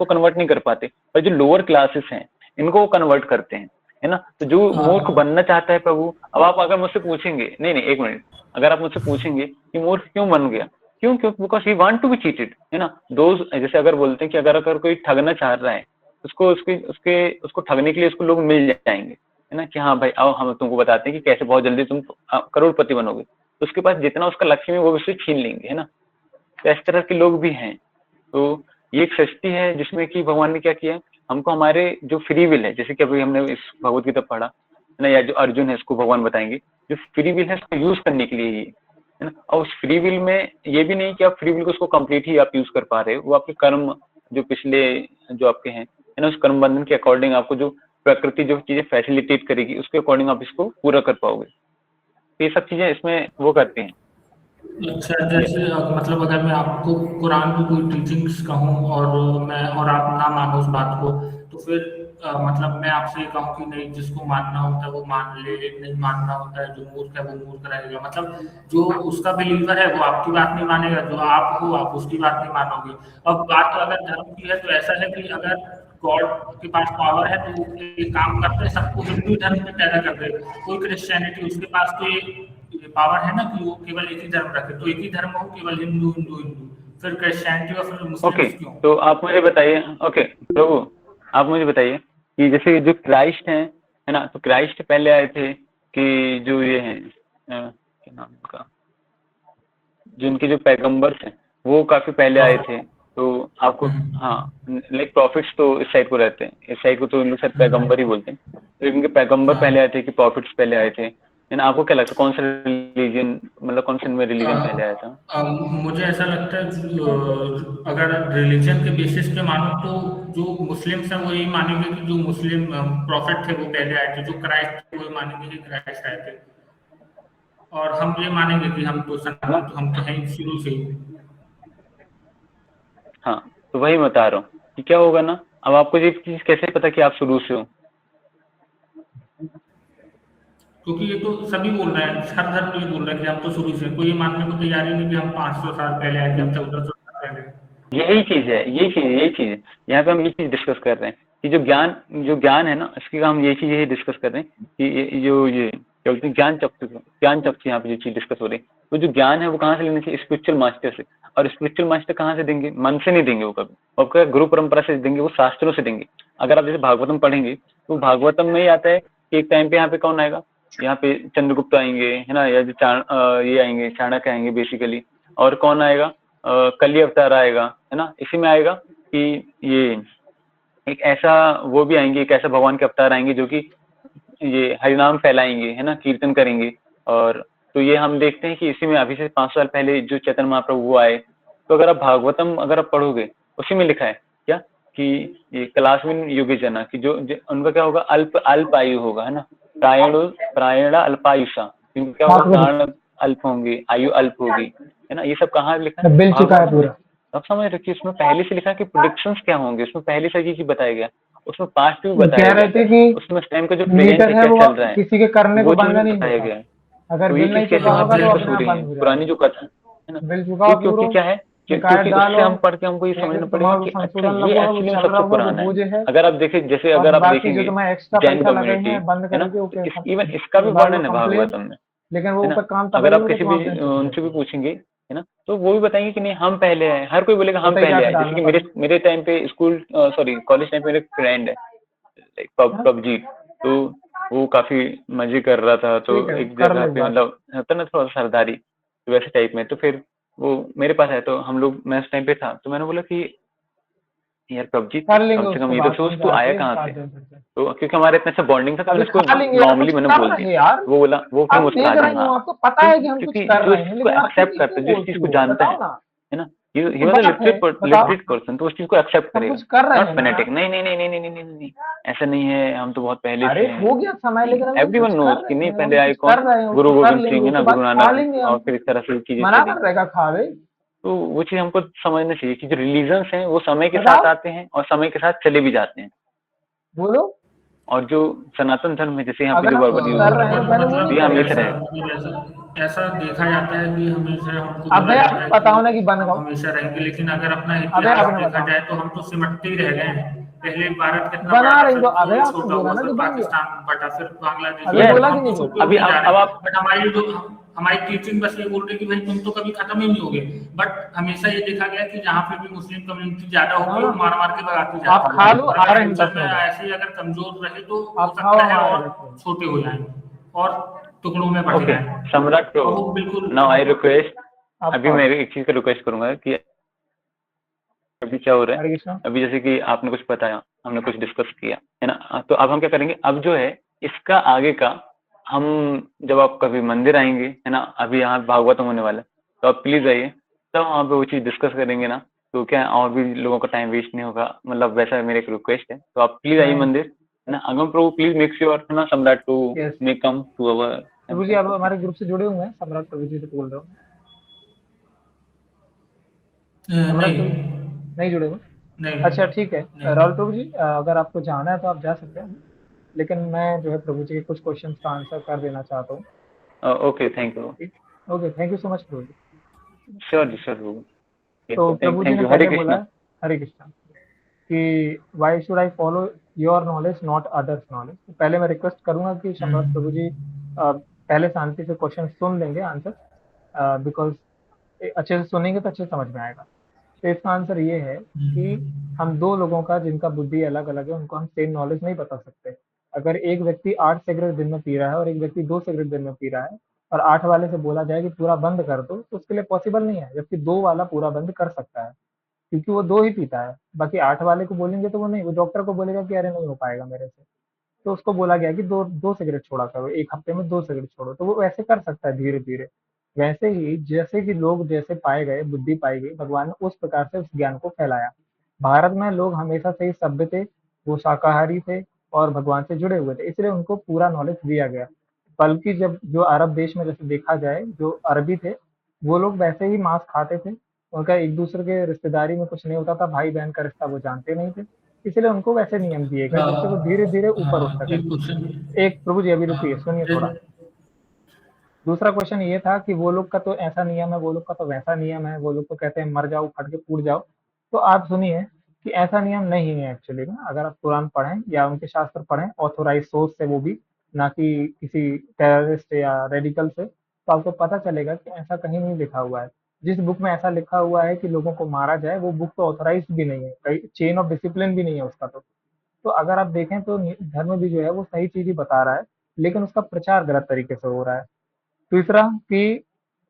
कन्वर्ट नहीं कर पाते, पर जो लोअर क्लासेस हैं इनको वो कन्वर्ट करते हैं, है ना। तो जो मूर्ख बनना चाहता है प्रभु, अब आप अगर मुझसे पूछेंगे, नहीं नहीं एक मिनट, अगर आप मुझसे पूछेंगे कि मूर्ख क्यों बन गया, क्यों क्यों because he want to be cheated, है ना। दोस्त जैसे अगर बोलते हैं कि अगर कोई ठगना चाह रहा है, उसको उसके उसके उसको ठगने के लिए उसको लोग मिल जाएंगे, है ना, कि हाँ भाई आओ हम तुमको बताते हैं कि कैसे बहुत जल्दी तुम करोड़पति बनोगे। तो उसके पास जितना उसका लक्ष्य है वो उससे छीन लेंगे, है ना। तो इस तरह के लोग भी हैं। तो ये एक सृष्टि है जिसमें कि भगवान ने क्या किया है, हमको हमारे जो फ्री विल है, जैसे कि अभी हमने इस भगवत गीता पढ़ा है ना, या जो अर्जुन है इसको भगवान बताएंगे जो फ्री विल है उसको यूज करने के लिए ही है ना। और उस फ्री विल में ये भी नहीं कि आप फ्री विल को उसको कंप्लीट ही आप यूज कर पा रहे हो, वो आपके कर्म जो पिछले जो आपके हैं, है ना, उस कर्म बंधन के अकॉर्डिंग आपको जो प्रकृति जो चीजें फैसिलिटेट करेगी उसके अकॉर्डिंग आप इसको पूरा कर पाओगे। तो ये सब चीजें इसमें वो करती हैं। अच्छा, जैसे मतलब अगर मैं आपको कुरान की कोई टीचिंग्स कहूँ और मैं और आप ना मानो उस बात को, तो फिर मतलब मैं आपसे ये कहूँ कि नहीं, जिसको मानना होता है वो मान ले, नहीं मानना होता है जो मूर्ख है वो मूर्ख रहेगा। मतलब जो उसका बिलीवर है वो आपकी बात नहीं मानेगा, जो आप हो आप उसकी बात नहीं मानोगे। अब बात अगर धर्म की है तो ऐसा है कि अगर गॉड के पास पावर है तो वो एक काम करते हैं, सबको हिंदू धर्म में पैदा कर दे। कोई क्रिश्चियनिटी, उसके पास तो ये पावर है ना कि वो केवल एक ही धर्म रखे, तो एक ही धर्म हो, केवल हिंदू हिंदू हिंदू। फिर क्रिश्चियनिटी और फिर ओके, मुस्लिम्स क्यों? तो आप मुझे बताइए। ओके प्रभु, आप मुझे बताइए कि जैसे जो क्राइस्ट हैं, है ना, तो क्राइस्ट पहले आए थे कि जो ये हैं क्या नाम उनका, जिनके जो पैगंबर्स हैं वो काफी पहले आए थे। प्रॉफिट। तो आपको, हम्म। हाँ, लाइक प्रॉफिट्स तो इस साइड को रहते हैं, इस साइड को तो इन लोग शायद पैगंबर ही हम्म। बोलते हैं। तो इनके पैगंबर हाँ। पहले आए थे कि प्रॉफिट्स पहले आए थे, है ना? आपको क्या लगता है कौन सा रिलीजन, मतलब कौन सा इनमें अ, रिलीजन पहले आया था? मुझे ऐसा लगता है अगर रिलीजन के बेसिस पे मानो तो जो मुस्लिम्स हैं वो यही मानेंगे कि जो मुस्लिम प्रॉफिट थे वो पहले आए थे, जो क्राइस्ट थे वो ये मानेंगे कि क्राइस्ट आए थे। और हम ये मानेंगे कि हम तो है ना? सनातन, तो हम तो हैं ही शुरू से ही। हाँ, तो वही मैं बता रहा हूँ कि क्या होगा ना। अब आपको ये चीज कैसे पता कि आप शुरू से हो? क्योंकि ये तो सभी बोल रहे हैं, हर धर्म ये बोल रहा है कि हम तो शुरू से, कोई ये मानने को तैयार ही नहीं कि हम 500 साल पहले आए थे, हम 1400 साल पहले। यही चीज है, यही चीज है। यहाँ पे हम ये चीज डिस्कस कर रहे हैं कि जो ज्ञान है ना, इसकी हम ये चीज यही डिस्कस कर रहे हैं कि ये क्या बोलते हैं, ज्ञान चक्षु यहाँ पे जो चीज डिस्कस हो रही है, तो जो ज्ञान है वो कहाँ से लेने चाहिए? स्पिरिचुअल मास्टर से। और स्पिरिचुअल मास्टर कहाँ से देंगे? मन से नहीं देंगे वो कभी, और क्या गुरु परंपरा से देंगे, वो शास्त्रों से देंगे। अगर आप जैसे भागवतम पढ़ेंगे तो भागवतम में ही आता है कि एक टाइम पे यहाँ पे कौन आएगा, यहाँ पे चंद्रगुप्त आएंगे, है ना, या जो ये आएंगे, चाणक्य आएंगे बेसिकली। और कौन आएगा? कली अवतार आएगा, है ना, इसी में आएगा कि ये एक ऐसा, वो भी आएंगे, एक ऐसा भगवान के अवतार आएंगे जो कि ये हरिनाम फैलाएंगे, है ना, कीर्तन करेंगे। और तो ये हम देखते हैं कि इसी में अभी से 500 साल पहले जो चैतन्य महाप्रभु वो आए। तो अगर आप भागवतम अगर आप पढ़ोगे, उसी में लिखा है क्या कि ये कलास्मिन युगे जना, कि जो उनका क्या होगा, अल्प अल्प आयु होगा, है ना, प्रायण प्रायण अल्पायुषा, क्योंकि क्या होगा, बात करो। प्राण अल्प होंगे, आयु अल्प होगी, है ना। ये सब कहाँ लिखा है? सब बिल चुका है भागवतम में। पूरा। अब समझ रखिए, इसमें पहले से लिखा है कि प्रोडिक्शंस क्या होंगे, उसमें पहले से ये चीज बताया गया, उसमें पास्ट भी वो बताया कह गया, रहे थे कि उसमें उस टाइम का जो प्रेजेंट मीटर है है क्या वो चल रहा है, किसी के करने पे वो चीज बंद भी नहीं बताया होता। गया है। अगर तो ये बिल चीज नहीं कैसे चुका हाँ, वहां होगा पे तो डिस्कस अपने हो आप रही है बंद हो पुरानी जाएगा। जो कथा है ना। बिल चुकाओ क्योंकि पूरो, क्या है शिकायत क्योंकि उससे डालो, हम पढ़ के हमको ये एक समझना पड़ेगा तुम्हारा कि अच्छा संशोधन ये लगवाओ जो एक्चुअली में चल रहा सबसे होगा वो पुराना है। बोझ है। अगर आप देखें, जैसे और अगर आप बाकी जो देखेंगे तुम्हारे एक्स्ट्रा जैन पैसा लगे कम्युनिटी, हैं बंद है ना, करके तो ओके इवन इसका भी डालो वर्णन है कंप्लेन। भागवतम में, लेकिन वो है ना। ऊपर काम तब अगर ही आप होगा किसी तो भी वहां पेन चुप उनसे भी जाएगी। पूछेंगे, है ना, तो वो भी बताएंगे कि नहीं हम पहले आए, हर कोई बोलेगा हम बताइए पहले जाके आए। जैसे डालना कि पड़ा। मेरे मेरे टाइम पे स्कूल, सॉरी कॉलेज टाइम पे मेरे फ्रेंड है हाँ, पबजी, तो वो काफी मजे कर रहा था। तो ठीक है एक कर जगह लो पे बात। मतलब होता ना थोड़ा सरदारी, तो वैसे टाइप में, तो फिर वो मेरे पास आया, तो हम लोग, मैं उस टाइम पे था, तो मैंने बोला कि यार पबजी कर लेंगे कम से कम उसको ये तो बात सोच, हम तू आया जाके कहाँ से? 7 दिन फिर से। तो क्योंकि हमारे इतना अच्छा बॉन्डिंग था, तो मैंने अभी उसको खा लेंगे यार, नॉर्मली कुछ मैंने कर बोल रहे दिया। हैं यार। वो बोला, वो फिर आप मुस्कुरा देख दी, रहे हो, हाँ। आपको पता क्यों? है कि हम कुछ क्योंकि कर जो रहे हैं, इसको लेकिन आप एक्सेप्ट फिर करता क्यों है, जो इस चीज बोलते को हो जानता बताओ ना। है ना, ही तो वॉज अ बात है बताओ। लिटरेट पर्सन, तो उस चीज को एक्सेप्ट हम करेगा। कुछ कर रहे नॉट हैं ना। फेनेटिक, नहीं नहीं नहीं नहीं नहीं नहीं नहीं नहीं, ऐसा नहीं है, हम तो बहुत पहले अरे से हैं। हो गया समय, नहीं, लेकिन अभी हम एवरीवन कुछ कर नोज कि रहे नहीं, हैं, पहले अभी आए कुछ कौन? कर रहे हैं, गुरु उसको कर गोविंद लेंगे, सिंह, है ना, उसके गुरु बाद खा नानक, लेंगे और हम। फिर इस तरह से चीजें मना चली। कर रहेगा खावे। तो वो चीज हमको समझना चाहिए कि जो रिलीजन्स हैं वो समय के साथ बताओ आते हैं और समय के साथ चले भी जाते हैं। बोलो। और जो सनातन धर्म है, जैसे यहाँ पे अगर जो हम वर्ड कुछ यूज कर हो रहा रहे है, हैं तो पहले वो तो नहीं ये करेगा हमेशा ना। ऐसा रहेगा। मतलब ऐसा देखा जाता है कि हमेशा हमको अबे बोला जाता आपने है कि बताओ ना कि बंद हम खाओ। हमेशा रहेंगे, लेकिन अगर अपना अबे इतिहास आपने देखा बताओ। जाए तो हम तो सिमटते ही रह गए हैं। पहले भारत कितना बड़ा बना था, रही फिर तो अबे वो आपने छोटा बोला हुआ, ना फिर कि बन गया। पाकिस्तान बटा, फिर बांग्लादेश अबे बटा, यार तो बोला कि हम तो नहीं बोला। छोटे अभी होते जा अब रहे हैं। आप, बट हमारी टीचिंग बस ये बोल रही है कि भाई तुम तो कभी खत्म ही नहीं होगे। बट हमेशा ये देखा गया कि जहाँ पे भी मुस्लिम कम्युनिटी ज्यादा हाँ होती है ना। वो मार मार के भगाती आप जाती खा है। लो, और आ अगर रहे हैं फ्यूचर 10 में मिनट में। ऐसे ही अगर कमजोर रहे तो हो आप खाओ, सकता हम है आ और रहे हैं। छोटे हो जाएं और टुकड़ों में बट ओके, जाएं। सम्राट और प्रभु, वो बिल्कुल। नाउ आई रिक्वेस्ट, आप अभी खाओ। मैं एक चीज का रिक्वेस्ट करूंगा कि अभी क्या हो रहा है, हरे कृष्णा। अभी जैसे कि आपने कुछ बताया, हमने कुछ डिस्कस किया, है ना, तो अब हम क्या करेंगे, अब जो है इसका आगे का, हम जब आप कभी मंदिर आएंगे, है ना, अभी यहाँ भागवतम होने वाला है, तो आप प्लीज आइए, तब वहाँ पे वो चीज डिस्कस करेंगे ना। तो क्या है, और भी लोगों का टाइम वेस्ट नहीं होगा, मतलब वैसा मेरा एक रिक्वेस्ट है, तो आप प्लीज आइए मैं मंदिर, है ना। अगम प्रभु प्लीज मेक श्योर, है ना, Samrat too yes. May come to our Prabhu ji temple. आप ओके, हमारे ग्रुप से जुड़े हुए हैं, सम्राट प्रभु जी से बोल रहा हूँ। समरस प्रभु नहीं नहीं जुड़े हुए? नहीं अच्छा ठीक है। नहीं। राहुल प्रभु जी, अगर आपको जाना है तो आप जा सकते हैं, लेकिन मैं जो है प्रभु जी के कुछ क्वेश्चंस का आंसर कर देना चाहता हूँ। Okay, thank you. ठीक, okay, thank you so much Prabhu ji. Sure जी, श्योर प्रभु। तो थैंक प्रभु जी थैंक ने यू, हरे पहले बोला कृष्णा। है, हरे कृष्णा, कि why should I follow your knowledge not others' knowledge. तो पहले मैं रिक्वेस्ट करूंगा कि शंभर प्रभु जी पहले शांति से क्वेश्चन सुन लेंगे आंसर, बिकॉज अच्छे से सुनेंगे तो अच्छे से समझ में आएगा। तो इसका आंसर ये है कि हम दो लोगों का जिनका बुद्धि अलग अलग है उनको हम सेम नॉलेज नहीं बता सकते। अगर एक व्यक्ति 8 सिगरेट दिन में पी रहा है और एक व्यक्ति 2 सिगरेट दिन में पी रहा है, और 8 वाले से बोला जाए कि पूरा बंद कर दो, तो उसके लिए पॉसिबल नहीं है, जबकि 2 वाला पूरा बंद कर सकता है, क्योंकि वो 2 ही पीता है। बाकी 8 वाले को बोलेंगे तो वो नहीं, वो डॉक्टर को बोलेगा कि अरे नहीं हो पाएगा मेरे से। तो उसको बोला गया कि दो दो सिगरेट छोड़ा करो, एक हफ्ते में 2 सिगरेट छोड़ो, तो वो वैसे कर सकता है धीरे धीरे। वैसे ही जैसे कि लोग जैसे पाए गए, बुद्धि पाई गई, भगवान ने उस प्रकार से उस ज्ञान को फैलाया। भारत में लोग हमेशा से ही सभ्य थे, वो शाकाहारी थे और भगवान से जुड़े हुए थे, इसलिए उनको पूरा नॉलेज दिया गया। बल्कि जब जो अरब देश में जैसे देखा जाए, जो अरबी थे, वो लोग वैसे ही मांस खाते थे। उनका एक दूसरे के रिश्तेदारी में कुछ नहीं होता था, भाई बहन का रिश्ता वो जानते नहीं थे, इसलिए उनको वैसे नियम दिए गए जिससे वो धीरे धीरे ऊपर उठ हाँ, सके। एक क्वेश्चन। एक प्रभु जी अभी रुकिए, हाँ सुनिए थोड़ा। दूसरा क्वेश्चन ये था कि वो लोग का तो ऐसा नियम है, वो लोग का तो वैसा नियम है, वो लोग तो कहते हैं मर जाओ फट के फूट जाओ। तो आप सुनिए कि ऐसा नियम नहीं है एक्चुअली में। अगर आप कुरान पढ़ें या उनके शास्त्र पढ़ें ऑथोराइज सोर्स से, वो भी ना कि किसी टेररिस्ट या रेडिकल से, तो आपको पता चलेगा कि ऐसा कहीं नहीं लिखा हुआ है। जिस बुक में ऐसा लिखा हुआ है कि लोगों को मारा जाए, वो बुक तो ऑथोराइज भी नहीं है, कहीं चेन ऑफ डिसिप्लिन भी नहीं है उसका। तो अगर आप देखें तो धर्म भी जो है वो सही चीज ही बता रहा है, लेकिन उसका प्रचार गलत तरीके से हो रहा है। तीसरा कि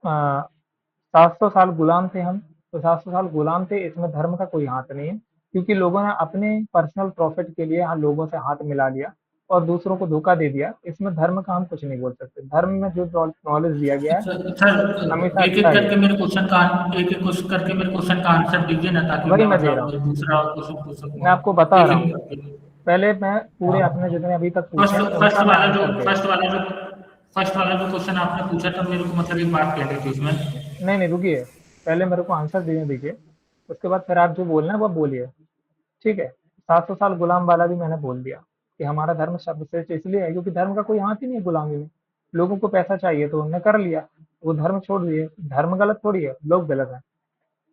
700 साल गुलाम थे हम, तो 700 साल गुलाम थे, इसमें धर्म का कोई हाथ नहीं है, क्योंकि लोगों ने अपने पर्सनल प्रॉफिट के लिए यहाँ लोगों से हाथ मिला लिया और दूसरों को धोखा दे दिया। इसमें धर्म का हम कुछ नहीं बोल सकते। धर्म में जो नॉलेज दिया गया है हमेशा एक अच्छा एक ही है। करके मेरे क्वेश्चन का एक एक क्वेश्चन करके मेरे क्वेश्चन का आंसर दीजिए ना, ताकि वही मैं मैं दे रहा हूँ, मतलब दूसरा क्वेश्चन पूछ मैं सकूँ। आपको बता एक रहा एक हूँ। करके। पहले मैं पूरे हाँ, आपने जितने अभी तक पूछे फर्स्ट हैं फर्स्ट उनका मैं वाला जो आंसर दे रहा हूँ। फर्स्ट वाला जो फर्स्ट वाला जो क्वेश्चन आपने पूछा था, मेरे को मतलब एक बात कहनी थी उसमें। नहीं नहीं रुकिए, पहले मेरे को आंसर देने दीजिए, उसके बाद फिर आप जो बोलना है वो बोलिए। ठीक है, 700 साल गुलाम वाला भी मैंने बोल दिया कि हमारा धर्म सर्वश्रेष्ठ इसलिए है क्योंकि धर्म का कोई हाथ ही नहीं है गुलामी में। लोगों को पैसा चाहिए तो उन्होंने कर लिया, वो धर्म छोड़ दिए। धर्म गलत थोड़ी है, लोग गलत हैं।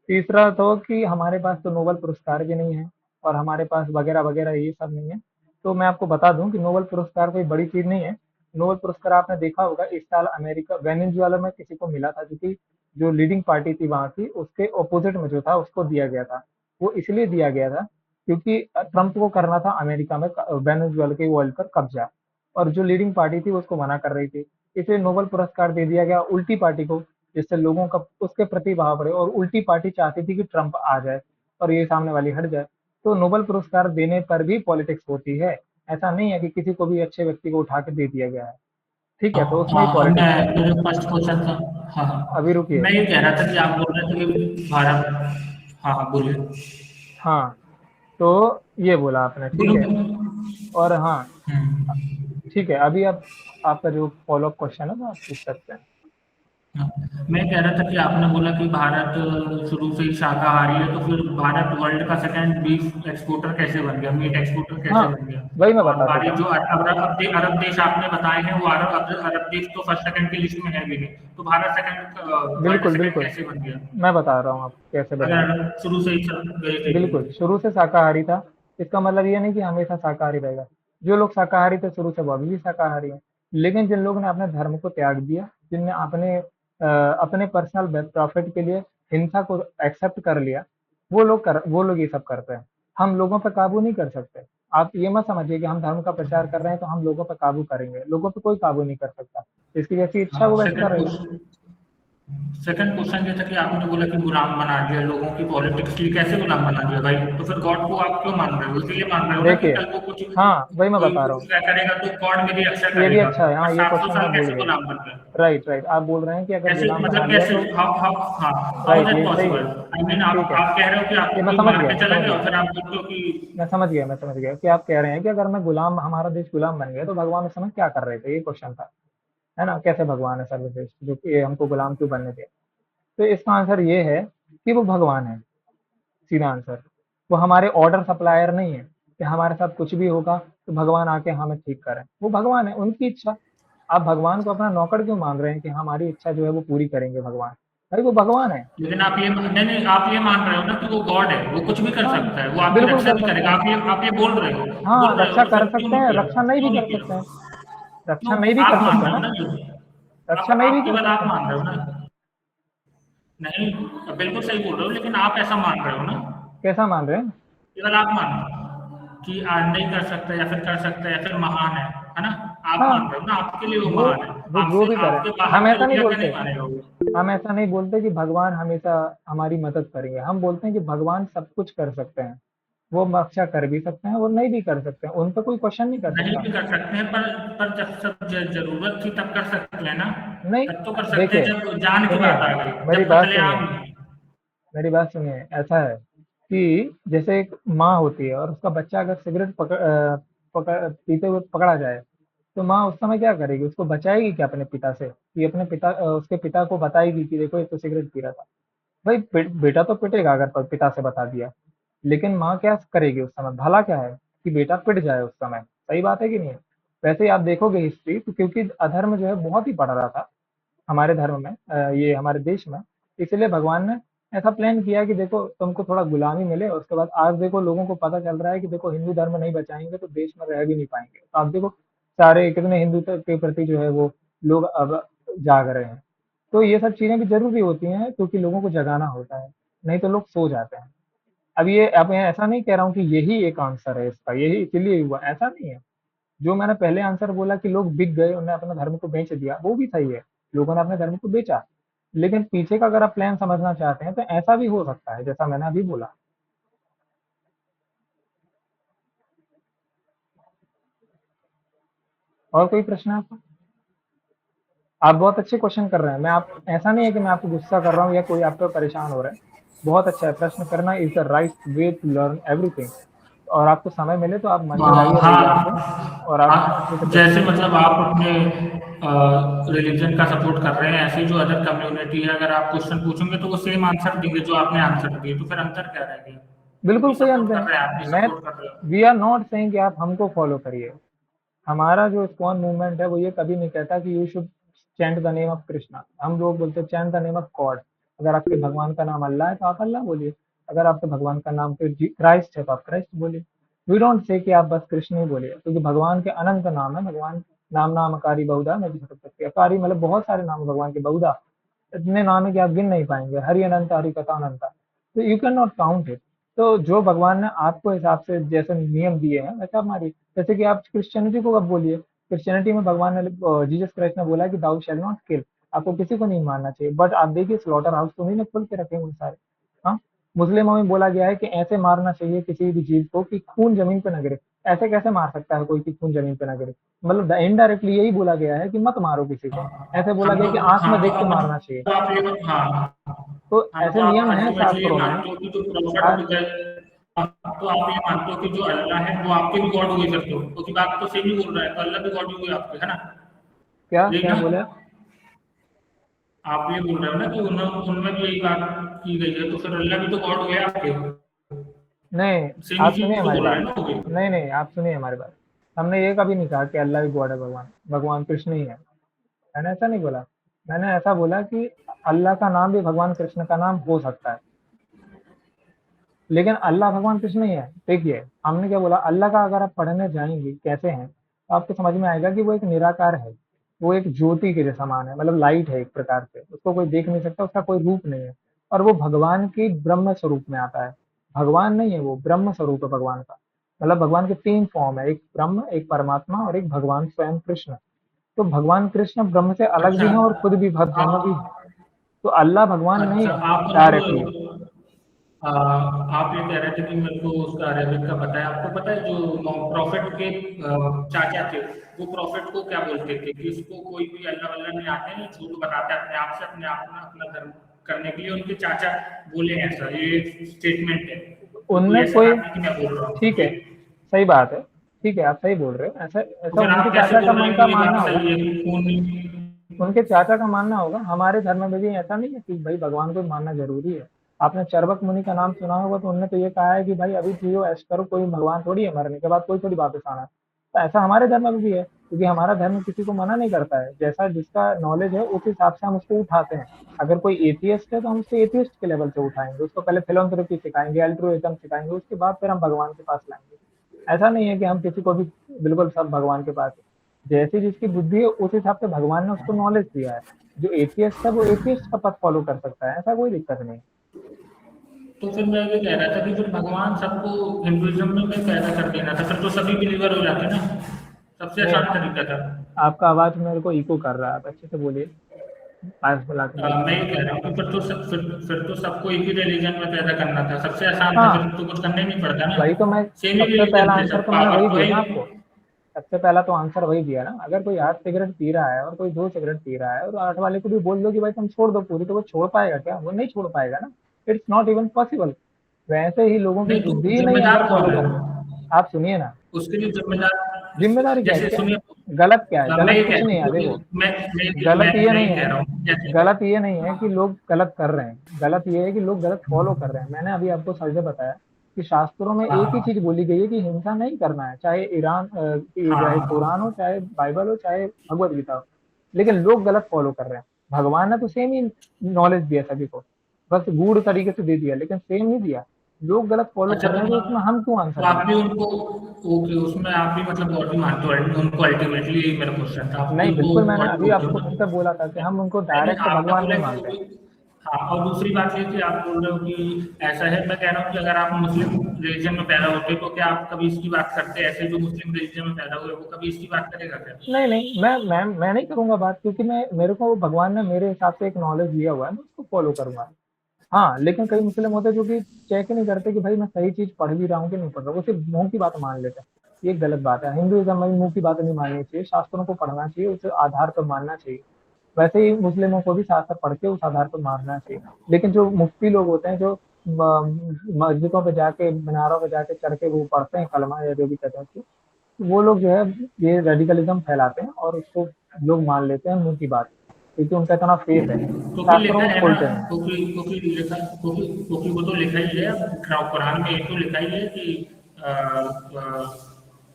तीसरा तो कि हमारे पास तो नोबेल पुरस्कार भी नहीं है, और हमारे पास वगैरह वगैरह ये सब नहीं है। तो मैं आपको बता दूं कि नोबेल पुरस्कार कोई बड़ी चीज नहीं है। नोबेल पुरस्कार आपने देखा होगा इस साल अमेरिका वेनेजुएला में किसी को मिला था, जो कि जो लीडिंग पार्टी थी वहां की, उसके ऑपोजिट में जो था उसको दिया गया था। वो इसलिए दिया गया था क्योंकि ट्रंप को करना था अमेरिका में वेनेजुएला के ऑयल पर कब्जा, और जो लीडिंग पार्टी थी उसको मना कर रही थी। इसलिए नोबेल पुरस्कार दे दिया गया उल्टी पार्टी को, जिससे लोगों का उसके प्रति भाव बढ़े, और उल्टी पार्टी चाहती थी कि ट्रंप आ जाए और ये सामने वाली हट जाए। तो नोबेल पुरस्कार देने पर भी पॉलिटिक्स होती है, ऐसा नहीं है कि किसी को भी अच्छे व्यक्ति को उठा के दे दिया गया है। ठीक है, तो उसमें ही हाँ, अब मैं पॉलिटिक्स है। मेरे फर्स्ट क्वेश्चन था। हाँ हाँ, अभी रुकिए। मैं ये कह रहा था कि आप बोल रहे थे कि भारत। हाँ हाँ, बोलिए। हाँ, तो ये बोला आपने, ठीक बोलो। है। और हाँ, हम्म। ठीक है, अभी आप आपका जो फॉलो अप क्वेश्चन है वो आप पूछ सकते हैं। हाँ, मैं कह रहा था कि आपने बोला कि भारत शुरू से ही शाकाहारी है, तो फिर भारत वर्ल्ड का सेकंड बीफ एक्सपोर्टर कैसे बन गया, मीट एक्सपोर्टर हाँ, कैसे बन गया? वही मैं और बता हमारे देता हूँ। जो अरब देश आपने बताए हैं, वो अरब देश तो फर्स्ट सेकंड की लिस्ट में है भी नहीं, तो भारत सेकंड वर्ल्ड बिल्कुल सेकंड बिल्कुल, कैसे बन गया? मैं बता रहा हूँ आपको कैसे बन गया। अगर शुरू से ही वेजिटेरियन। बिल्कुल, शुरू से शाकाहारी था, इसका मतलब ये नहीं कि हमेशा शाकाहारी रहेगा। जो लोग शाकाहारी थे शुरू से वो अभी भी शाकाहारी हैं। लेकिन जिन लोगों ने अपने धर्म को त्याग दिया, जिनने अपने पर्सनल प्रॉफिट के लिए हिंसा को एक्सेप्ट कर लिया, वो लोग ये सब करते हैं। हम लोगों पर काबू नहीं कर सकते। आप ये मत समझिए कि हम धर्म का प्रचार कर रहे हैं तो हम लोगों पर काबू करेंगे, लोगों पर कोई काबू नहीं कर सकता। जिसकी जैसी इच्छा हाँ, वो वैसे सेकंड करेगा। क्वेश्चन। सेकंड क्वेश्चन ये था कि आपने बोला कि गुलाम बना दिया लोगों की पॉलिटिक्स के लिए, कैसे गुलाम बना दिया भाई? तो फिर गॉड को आप क्यों मान रहे हो? इसलिए मान रहे हो ना कि देखिए, कल को कुछ हाँ वही मैं कोई बता रहा कुछ हूँ। क्या करेगा तो गॉड मेरी रक्षा ये भी करेगा। अच्छा है, हाँ, बट ये 700 क्वेश्चन मैं साल भूल कैसे गया। गुलाम बन गए? राइट राइट, आप बोल रहे हैं कि अगर कैसे गुलाम बना मतलब लिया कैसे तो हाउ हाँ, हाउ इज राइट, दैट ये सही पॉसिबल? है। आई मीन ठीक है, आप कह रहे हो कि ये आपको मैं कोई समझ मार गया, के मैं चला समझ गया गया, और फिर आप बोलते हो कि मैं समझ गया कि आप कह रहे हैं कि अगर मैं गुलाम हमारा देश गुलाम बन गया तो भगवान उस समय क्या कर रहे थे, ये क्वेश्चन था, है ना? कैसे भगवान है सर्वश्रेष्ठ जो कि हमको गुलाम क्यों बनने दिया? तो इसका आंसर ये है कि वो भगवान है। सीधा आंसर। वो हमारे ऑर्डर सप्लायर नहीं है कि हमारे साथ कुछ भी होगा तो भगवान आके हमें ठीक करें। वो भगवान है, उनकी इच्छा। आप भगवान को अपना नौकर क्यों मान रहे हैं कि हमारी इच्छा जो है वो पूरी करेंगे भगवान? भाई वो भगवान है। लेकिन आप ये नहीं, आप ये मान रहे हो ना कि वो गॉड है, वो कुछ भी कर हाँ, सकता है, वो आपकी बिल्कुल रक्षा कर भी सकते करेगा। हैं। आप ये हाँ, बोल रहे हो रक्षा तो कर फिर क्यों सकते नहीं हैं, किया, रक्षा नहीं भी क्यों नहीं कर सकते हैं। किया? रक्षा क्यों नहीं भी कर आप मान सकते हैं रहे हो ना। ना ये? रक्षा नहीं भी आप कर केवल सकते आप हैं। मान रहे हो ना? नहीं, बिल्कुल सही बोल रहे हो, लेकिन आप ऐसा मान रहे हो ना? कैसा मान रहे हैं? केवल आप मान रहे हो कि नहीं कर सकता या फिर कर सकता है या फिर महान है ना? आप हाँ, मान रहे हो ना, आपके लिए वो वो महान है। वो जो आपसे भी करे। आपके बाहर हम की ऐसा नहीं ऊर्जा का बोलते। नहीं मानेगा वो। हम ऐसा नहीं बोलते कि भगवान हमेशा हमारी मदद करेंगे। हम बोलते हैं कि भगवान सब कुछ कर सकते हैं। वो रक्षा कर भी सकते हैं और नहीं भी कर सकते हैं। उन पर कोई क्वेश्चन नहीं कर नहीं सकता। भी कर सकते हैं, पर जब सब जरूरत थी तब कर सकते हैं ना। नहीं, तब तो कर सकते हैं देखिए, जब जान की सुनिए, बात आ गई, मेरी जब बात सुनिए, कत्लेआम नहीं। मेरी बात सुनिए। ऐसा है कि जैसे एक माँ होती है और उसका बच्चा अगर सिगरेट पीते हुए पकड़ा जाए, तो माँ उस समय क्या करेगी? उसको बचाएगी क्या अपने पिता से? कि अपने उसके पिता को बताएगी कि देखो ये तो सिगरेट पी रहा था? भाई बेटा तो पिटेगा अगर पिता से बता दिया। लेकिन माँ क्या करेगी उस समय? भला क्या है कि बेटा पिट जाए उस समय। सही बात है कि नहीं? वैसे ही आप देखोगे हिस्ट्री, तो क्योंकि अधर्म जो है बहुत ही बढ़ रहा था हमारे धर्म में, ये हमारे देश में, इसलिए भगवान ने ऐसा प्लान किया कि देखो तुमको थोड़ा गुलामी मिले। उसके बाद आज देखो लोगों को पता चल रहा है कि देखो हिंदू धर्म नहीं बचाएंगे तो देश में रह भी नहीं पाएंगे। तो आप देखो सारे कितने हिंदू के प्रति जो है वो लोग अब जाग रहे हैं। तो ये सब चीजें भी जरूरी होती हैं क्योंकि लोगों को जगाना होता है, नहीं तो लोग सो जाते हैं। अब मैं ऐसा नहीं कह रहा हूँ कि यही एक आंसर है इसका, यही इसीलिए हुआ, ऐसा नहीं है। जो मैंने पहले आंसर बोला कि लोग बिक गए, उन्होंने अपने धर्म को बेच दिया, वो भी सही है। लोगों ने अपने धर्म को बेचा। लेकिन पीछे का अगर आप प्लान समझना चाहते हैं तो ऐसा भी हो सकता है जैसा मैंने अभी बोला। और कोई प्रश्न है आपका? आप बहुत अच्छे क्वेश्चन कर रहे हैं। मैं आप ऐसा नहीं है कि मैं आपको गुस्सा कर रहा हूँ या कोई आप पे परेशान हो रहा है। बहुत अच्छा है, प्रश्न करना is the right way to learn everything. और आपको समय मिले तो आप मन लगाइए रविवार को हाँ, और आप अच्छे से हाँ, प्रश्न जैसे कीजिए। मतलब आप अपने रिलीजन का सपोर्ट कर रहे हैं, ऐसे ही जो अदर कम्युनिटी है, अगर आप क्वेश्चन पूछेंगे तो वो सेम आंसर देंगे जो आपने आंसर दिए, तो फिर अंतर क्या रह गया? वो बिल्कुल भी कोई सपोर्ट अंतर कर रहे हैं, आप नहीं। भी मैं सपोर्ट कर रहे हो। वी आर नॉट सेइंग कि आप हमको फॉलो करिए। हमारा जो इस्कॉन मूवमेंट है वो ये कभी नहीं कहता कि you should chant the name of Krishna. हम लोग बोलते हैं chant the name of God. अगर आपके भगवान का नाम अल्लाह है तो आप अल्लाह बोलिए। अगर आपके भगवान का नाम फिर क्राइस्ट है तो आप क्राइस्ट बोलिए। वी डोंट से कि आप बस कृष्ण ही बोलिए, क्योंकि भगवान के अनंत नाम है। भगवान नाम नामकारी बहुधा नहीं झटक सकती। अकारी मतलब बहुत सारे नाम है भगवान के, बहुधा इतने नाम है कि आप गिन नहीं पाएंगे। हरि अनंत, हरि कथा अनंता, तो you can not count it. तो जो भगवान ने आपको हिसाब से जैसे नियम दिए हैं वैसे आप मारिए। जैसे कि आप क्रिश्चियनिटी को अब बोलिए। क्रिश्चियनिटी में भगवान ने जीसस क्राइस्ट ने बोला कि दाउ शैल नॉट किल। आपको किसी को नहीं मारना चाहिए, बट आप देखिए स्लॉटर हाउस तो उन्हीं ने खोल के रखे हैं सारे। हाँ, मुस्लिमों में बोला गया है कि ऐसे मारना चाहिए किसी भी जीव को कि खून जमीन पे न गिरे। ऐसे कैसे मार सकता है कोई कि खून जमीन पे न गिरे? मतलब इनडायरेक्टली यही बोला गया है कि मत मारो किसी को। ऐसे बोला गया कि आंख में देख के मारना चाहिए। आप ये हाँ, तो हाँ, ऐसे तो आप नियम हैं अल्टीमेटली ये शास्त्रों में। मानते हो कि जो हाँ, प्रॉफिट तो आप ये मानते हो कि जो अल्लाह है वो आपके भी गॉड हुए करते हो, क्योंकि बात तो सेम ही बोल रहा है, तो अल्लाह भी गॉड हुए आपके, है ना? क्या यही क्या ना? बोले? आप ये बोल रहे हो ना कि उनमें उनमें भी यही बात की गई है, तो फिर अल्लाह भी तो गॉड हुए आपके। नहीं, सेम ही आप सुनिए चीज तो हमारी बोल रहे बात। हैं ना वो भी। नहीं नहीं, आप सुनिए हमारी बात। हमने ये कभी नहीं कहा कि अल्लाह भी गॉड है। भगवान भगवान कृष्ण ही है। मैंने ऐसा नहीं बोला। मैंने ऐसा बोला कि अल्लाह का नाम भी भगवान कृष्ण का नाम हो सकता है, लेकिन अल्लाह भगवान कृष्ण ही है। देखिए हमने क्या बोला, अल्लाह का अगर आप पढ़ने जाएंगे कैसे हैं तो आपको समझ में आएगा कि वो एक निराकार है। वो एक ज्योति के जैसा मान है, मतलब लाइट है एक प्रकार से। उसको कोई देख नहीं सकता, उसका कोई रूप नहीं है। और वो भगवान की ब्रह्म स्वरूप में आता है। भगवान नहीं है, वो ब्रह्म स्वरूप है भगवान का। मतलब भगवान के तीन फॉर्म है, एक ब्रह्म, एक परमात्मा और एक भगवान स्वयं कृष्ण। तो भगवान कृष्ण ब्रह्म से अलग अच्छा, भी हैं और खुद भी ब्रह्म भी है। आप तो अल्लाह भगवान नहीं अच्छा है आप डायरेक्टली। मतलब आप ये कह रहे थे कि मेरे को उसका अरेबिक का पता है। आपको पता है जो प्रॉफिट के चाचा थे, वो प्रॉफिट को क्या बोलते थे कि उसको कोई भी अल्लाह वल्लाह नहीं आते हैं, झूठ बताते हैं अपने आप से, अपने आप में अपना धर्म करने के लिए। उनके चाचा बोले हैं, ऐसा ये स्टेटमेंट है, तो कोई उनने ऐसा कोई, बात नहीं कि मैं बोल रहा हूँ ठीक है, ये। सही बात है। ठीक है, आप सही बोल रहे हो। ऐसा तो ऐसा फिर उनके आप कैसे चाचा का बोल रहे मन हैं का कि ये मानना बात होगा। सही है कि खून नहीं? उनके चाचा का मानना होगा। हमारे धर्म में भी ऐसा नहीं है कि भाई भगवान को मानना जरूरी है। आपने चरवक मुनि का नाम सुना होगा, तो उन्होंने तो ये कहा है कि भाई अभी जियो ऐश करो, कोई भगवान थोड़ी है, मरने के बाद कोई थोड़ी वापस आना है। तो ऐसा हमारे धर्म में भी है, क्योंकि हमारा धर्म किसी को मना नहीं करता है, जैसा जिसका नॉलेज है उस हिसाब से हम उसको उठाते हैं। अगर कोई एथियस्ट है तो हम उसको एथियस्ट के लेवल से उठाएंगे, उसको पहले फिलोंथ्रेपी सिखाएंगे, अल्ट्रुइज्म सिखाएंगे, उसके बाद फिर हम भगवान के पास लाएंगे। ऐसा नहीं है कि हम किसी को भी बिल्कुल सब भगवान के पास है। जैसी जिसकी बुद्धि है उस हिसाब से भगवान ने उसको नॉलेज दिया है। जो एथियस्ट है वो एथियस्ट का पथ फॉलो कर सकता है, ऐसा कोई दिक्कत नहीं। तो फिर मैं ये कह रहा था कि फिर भगवान सबको हिंदुइज्म में भी पैदा कर देना था, फिर तो सभी बिलीवर हो जाते ना, सबसे नहीं, आसान तरीका था। आपका आवाज मेरे को इको कर रहा है, आप अच्छे से बोलिए, पास बुला के बोलिए। मैं ये कह रहा हूँ कि फिर तो सबको एक ही रिलीजन में पैदा करना था, सबसे आसान था, फिर हाँ, तो कुछ करना ही नहीं पड़ता ना। वही तो मैं सेम ही सबसे पहला रिलीजन थे आंसर सब, तो मैंने पावर वही तो दिया है ना ही। आपको। सबसे पहला तो आंसर वही दिया ना। अगर कोई 8 सिगरेट पी रहा है और कोई 2 सिगरेट पी रहा है और 8 वाले को भी बोल दो कि भाई तुम छोड़ दो पूरी, तो वो छोड़ पाएगा क्या? वो नहीं छोड़ पाएगा ना। It's not even possible. वैसे ही लोगों की नहीं तो बुद्धि ही नहीं है अगर जिम्मेदार फॉलो कौन है करनी। आप सुनिए ना, उसके लिए जिम्मेदार? जिम्मेदारी क्या है जैसे क्या? सुनिए, गलत क्या है? मैं गलत ये कुछ कह रहा नहीं हूँ है, क्योंकि देखो। मैं गलत ये मैं नहीं ये कह है, रहा हूँ जैसे। गलत ये नहीं है कि लोग गलत कर रहे हैं, गलत ये है कि लोग गलत फॉलो कर रहे हैं। मैंने अभी आपको सर से बताया कि शास्त्रों में एक ही हाँ चीज बोली गई है कि हिंसा नहीं करना है, चाहे चाहे हाँ। कुरान हो, चाहे बाइबल हो, चाहे भगवत गीता हो। लेकिन लोग गलत फॉलो कर रहे हैं। भगवान ने तो सेम ही नॉलेज दिया सभी को, बस गूढ़ तरीके से दे दिया, लेकिन सेम नहीं दिया। लोग गलत फॉलो अच्छा कर रहे हैं, तो उसमें हम क्यों आंसर तो दें? आप भी उनको, ओके, उसमें आप भी मतलब गॉड भी मानते हो उनको? अल्टीमेटली यही मेरा क्वेश्चन था, आप भी नहीं, उनको बिल्कुल, मैंने गॉड अभी बोलते हो आपको ना? फिर से बोला था कि हम उनको नहीं नहीं, डायरेक्ट आपने भगवान बोला नहीं कि मानते। हाँ, और दूसरी बात ये कि आप बोल रहे हो कि ऐसा है, मैं कह रहा हूँ कि अगर आप मुस्लिम रिलीजन में पैदा होते तो क्या आप कभी इसकी बात करते? ऐसे जो मुस्लिम रिलीजन में पैदा हुए वो कभी इसकी बात करेगा क्या? नहीं, नहीं, मैं नहीं करूँगा बात, क्योंकि मैं मेरे को भगवान ने मेरे हिसाब से एक नॉलेज दिया हुआ है, मैं उसको फ़ॉलो करूँगा। हाँ, लेकिन कई मुस्लिम होते हैं जो कि चेक ही नहीं करते कि भाई मैं सही चीज़ पढ़ भी रहा हूँ कि नहीं पढ़ रहा हूँ, वो सिर्फ़ मुँह की बात मान लेते हैं। ये एक गलत बात है। हिंदुइज़्म में भी मुँह की बात नहीं माननी चाहिए, शास्त्रों को पढ़ना चाहिए, उस आधार पर मानना चाहिए। वैसे ही मुस्लिमों को भी शास्त्र पढ़ के उस आधार पर मानना चाहिए। लेकिन जो मुफ्ती लोग होते हैं, जो मस्जिदों पे जाके, मीनारों पे जाके चढ़ के वो पढ़ते हैं कलमा या जो भी कहते हैं उसको, वो लोग जो है ये रेडिकलिज्म फैलाते हैं और उसको लोग मान लेते हैं मुंह की बात, क्योंकि उनका इतना फेथ है, क्योंकि शास्त्रों लिखा को है ना, खोलते नहीं है। क्योंकि वो तो लिखा ही है, कुरान में ये तो लिखा ही है कि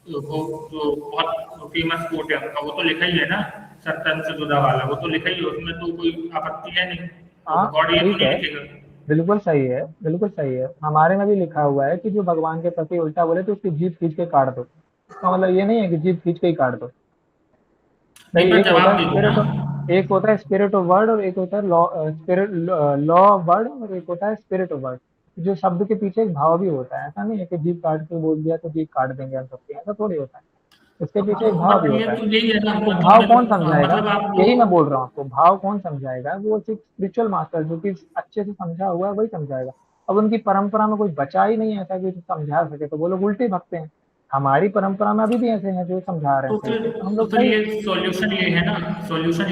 वो जो बहुत फेमस कोट है उनका, वो तो लिखा ही है ना, सत्तन से जुदा वाला, वो तो लिखा ही है, उसमें तो कोई आपत्ति है नहीं। तो हाँ, गॉड ये तो ठीक नहीं है, लिखेगा। बिल्कुल सही है, बिल्कुल सही है। हमारे में भी लिखा हुआ है कि जो भगवान के प्रति उल्टा बोले तो उसकी जीभ खींच के काट दो। इसका मतलब ये नहीं है कि जीभ खींच के ही काट दो। नहीं, भाई पर एक होता जवाब है दे दो ना। स्पिरिट ऑफ, एक होता है स्पिरिट ऑफ वर्ड, और एक होता है law, spirit law of word, और एक होता है स्पिरिट ऑफ वर्ड। जो शब्द के पीछे एक भाव भी होता है। ऐसा नहीं है कि जीभ काट के बोल दिया तो जीभ काट देंगे हम सबके, ऐसा थोड़ी होता है। इसके पीछे एक भाव भी बट ये होता है। तो यही है ना, वो भाव कौन समझाएगा? मतलब आपको। यही मैं बोल रहा हूँ आपको, भाव कौन समझाएगा? वो सिर्फ स्पिरिचुअल मास्टर जो कि अच्छे से समझा हुआ है वही समझाएगा। अब उनकी परंपरा में कोई बचा ही नहीं है ऐसा कि जो समझा सके, तो वो लोग उल्टे भगते हैं। हमारी परंपरा में अभी भी ऐसे हैं जो समझा रहे हैं सही से, तो हम तो लोग फिर सही। ये सॉल्यूशन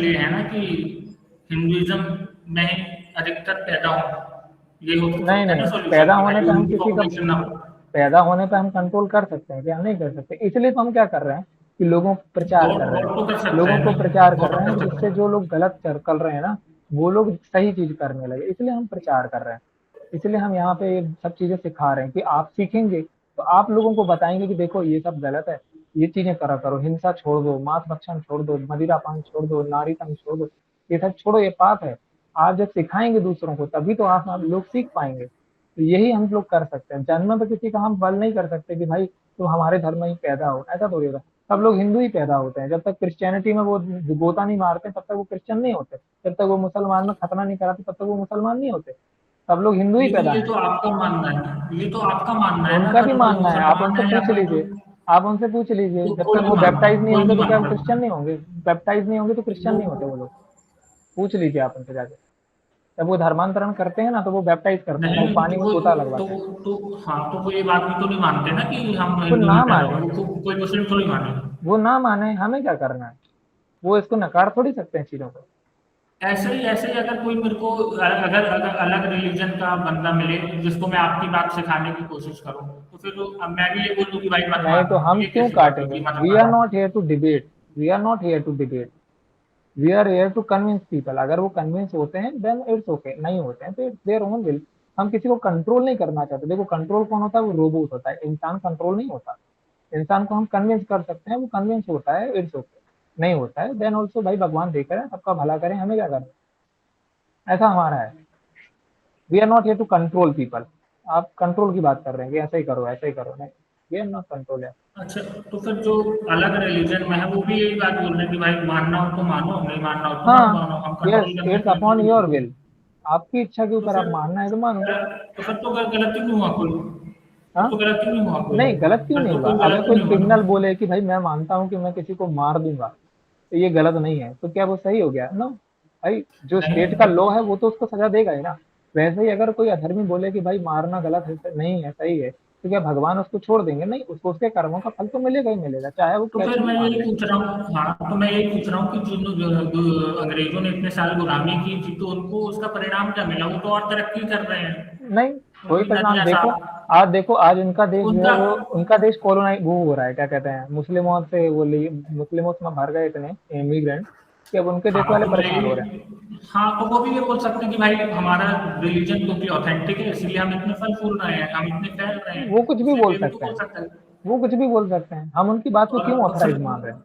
ये है ना कि हिंदुइज्म में ही अधिकतर पैदा हो, ये हो नहीं, सकता है नहीं, ना सॉल्यूशन, पैदा कि होने भाई पे हम उनकी किसी का, पॉपुलेशन ना हो। पैदा होने पे हम कंट्रोल कर सकते हैं क्या? नहीं कर सकते। इसलिए तो हम क्या कर रहे हैं कि लोगों को प्रचार गॉड कर रहे हैं। गॉड तो कर सकता लोगों है को ना, प्रचार कर गॉड रहे हैं, कर सकता जिससे है। जो लोग गलत कर रहे हैं ना, वो लोग सही चीज करने लगे। इसलिए हम प्रचार कर रहे हैं। इसलिए हम यहाँ पे ये सब चीजें सिखा रहे हैं कि आप सीखेंगे तो आप लोगों को बताएंगे कि देखो ये सब गलत है, ये चीजें करा करो, हिंसा छोड़ दो, मांस भक्षण छोड़ दो, मदिरा पान छोड़ दो, नारी तंग छोड़ दो, ये सब छोड़ो, ये पाप है। आप जब सिखाएंगे दूसरों को तभी तो आप लोग सीख पाएंगे। तो यही हम लोग कर सकते हैं। जन्म पे किसी का हम बल नहीं कर सकते कि भाई तुम हमारे धर्म में ही पैदा हो, ऐसा थोड़ी होगा। सब लोग हिंदू ही पैदा होते हैं। जब तक क्रिश्चियनिटी में वो गोता नहीं मारते तब तक वो क्रिश्चियन नहीं होते। जब तक वो मुसलमान में खतना नहीं कराते तब तक वो मुसलमान नहीं होते। सब लोग हिंदू ही लेकिन पैदा ये हैं। तो आपका मानना है, ये तो आपका मानना है ना, उनका भी पर कोई मानना है, आप मुसलमान उनसे है या पूछ कोई लीजिए। आप उनसे पूछ लीजिए, जब कोई तक नहीं वो मानता, बैप्टाइज नहीं कोई होंगे नहीं तो क्या वो मानता। क्रिश्चियन नहीं होंगे? बैप्टाइज नहीं होंगे तो क्रिश्चियन वो नहीं होते वो लोग। पूछ लीजिए आप उनसे जाके। जब वो धर्मांतरण करते हैं ना तो वो बैप्टाइज करते हैं, वो नहीं पानी में गोता लगवाते हैं। हाँ, तो वो ये बात भी तो नहीं मानते ना कि हम वो हिंदू ना में पैदा माने, हुए, वो कोई मुस्लिम थोड़ी माने। वो ना माने, हमें क्या करना है? वो इसको नकार थोड़ी सकते हैं चीज़ों को। ऐसे ही अगर कोई मेरे को अगर अगर अलग रिलीजन का बंदा मिले जिसको मैं आपकी बात सिखाने की कोशिश करूं, तो फिर अब मैं भी ये बोलूं कि भाई मत नहीं तो मानो, हम ये क्यों कैसी बात काटेंगे? होगी, मत वी आर मानो? Not here to debate. We are not here to debate. We are here to convince people. अगर वो कन्विंस होते हैं देन इट्स ओके, नहीं होते हैं तो इट्स देयर ओन विल। हम किसी को कंट्रोल नहीं करना चाहते। देखो कंट्रोल कौन होता है, वो रोबोट होता है, इंसान कंट्रोल नहीं होता। इंसान को हम कन्विंस कर सकते हैं, वो कन्विंस होता है, इट्स ओके। नहीं होता है देन ऑल्सो भाई भगवान देख रहे हैं, सबका भला करें, हमें क्या करना, ऐसा हमारा है। We are not here to control people. आप कंट्रोल की बात कर रहे हैं कि ऐसा ही करो ऐसा ही करो, नहीं, वी आर नॉट कंट्रोल है। अच्छा, तो फिर जो अलग रिलीजन में है वो भी यही बात बोल रहे हैं कि भाई मानना हो तो मानो, नहीं मानना हो तो मत हाँ, मानो, हम यस, कंट्रोल करने इट्स के लिए अपॉन थोड़ी योर बोल रहे विल। हैं। आपकी इच्छा के तो ऊपर, आप फिर मानना है तो मानो। तो फिर तो गलती क्यों हुआ कोई? फिर हाँ, तो गलती नहीं हुआ कोई? नहीं गलत क्यों फिर नहीं तो होगा, कोई अगर गलती कोई नहीं हुआ क्रिमिनल ना? बोले कि भाई मैं मानता हूँ कि मैं किसी को मार दूंगा, तो ये गलत नहीं है, तो क्या वो सही हो गया? नो भाई, जो स्टेट का नहीं, लॉ है वो तो उसको सजा देगा ही ना। वैसे ही अगर कोई अधर्मी बोले कि भाई मारना गलत है, नहीं है, सही है, तो क्या भगवान उसको छोड़ देंगे? नहीं, उसको उसके कर्मों का फल तो मिलेगा ही मिलेगा, चाहे वो तो फिर कैसे भी मैं मान यही ले। पूछ रहा हूँ, हाँ, तो मैं यही पूछ रहा हूँ कि अंग्रेजों ने इतने साल गुलामी की थी तो उनको उसका परिणाम क्या मिला? वो तो और तरक्की कर रहे हैं। नहीं, कोई उनकी परिणाम नदियाँ देखो। साफ, आज देखो, आज उनका देश जो है उनका, वो, उनका देश कॉलोनाइज वो हो रहा है, क्या कहते हैं, मुस्लिमों से वो मुस्लिमों से भर गए इतने इमिग्रेंट कि अब उनके देश हाँ वाले तो मैं परेशान हो रहे हैं। हाँ तो वो भी ये बोल सकते हैं कि भाई हमारा रिलीजन क्योंकि ऑथेंटिक है इसलिए हम इतने फल फूल रहे हैं, हम इतने फैल रहे वो हैं, कुछ भी इसलिए बोल वे भी तो सकते बोल हैं, सकते हैं। वो कुछ भी बोल सकते हैं, हम उनकी बात को क्यों और फिर ऑथराइज मान रहे हैं?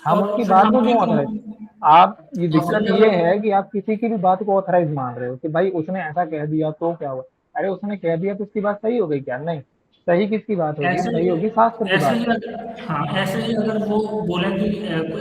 हम और उनकी फिर बात हम को भी क्यों क्यों? ऑथराइज, आप, ये और फिर दिक्कत ये जब, है कि आप किसी की भी बात को ऑथराइज मान रहे हो कि भाई उसने ऐसा कह दिया तो क्या हुआ। अरे उसने कह दिया तो उसकी बात सही हो गई क्या? नहीं, सही किसकी बात होगी? ऐसे सही होगी शास्त्र की ऐसे बात। ही अगर, हाँ ऐसे ही अगर वो बोले कि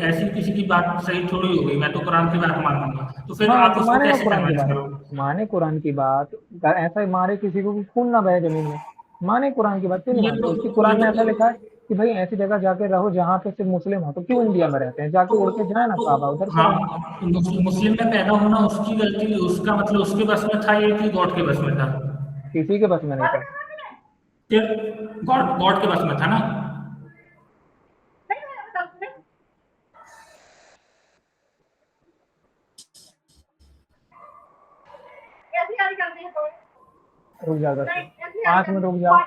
ऐसी किसी की बात सही थोड़ी हो गई, मैं तो कुरान की बात मानूंगा, तो फिर हाँ, आप तो उसको माने ना कैसे कुरान की कन्विंस बात, करोगे? माने कुरान की बात। ऐसा ही मारे किसी को कि खून ना बहे जमीन में, माने कुरान की बात, क्यों नहीं ये मानते? तो उसकी ये कुरान में तो ऐसा लिखा है कि भाई ऐसी जगह जाके रहो जहाँ पे सिर्फ मुस्लिम हो, तो क्यों इंडिया में रहते हैं? जाके तो उड़ के जाए ना तो काबा, उधर पे हाँ, रहें। तो मुस्लिम में पैदा होना उसकी गलती, उसका मतलब उसके बस में था ये कि गॉड के बस में था? किसी के बस में नहीं था। फिर गॉड गॉड के बस में था ना? रुक जाओ 10 मिनट, 5 मिनट रुक जाओ।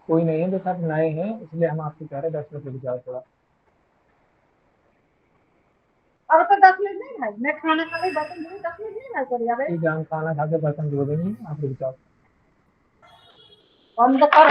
कोई नहीं है, जैसे आप नए हैं इसलिए हम आपसे कह रहे हैं 10 मिनट रुक जाओ थोड़ा। और तो 10 मिनट नहीं भाई, मैं खाना खा के बर्तन धोई, 10 मिनट नहीं भाई कर यार। ठीक है, हम खाना खा के बर्तन धो देंगे, आप रुक जाओ। बंद कर।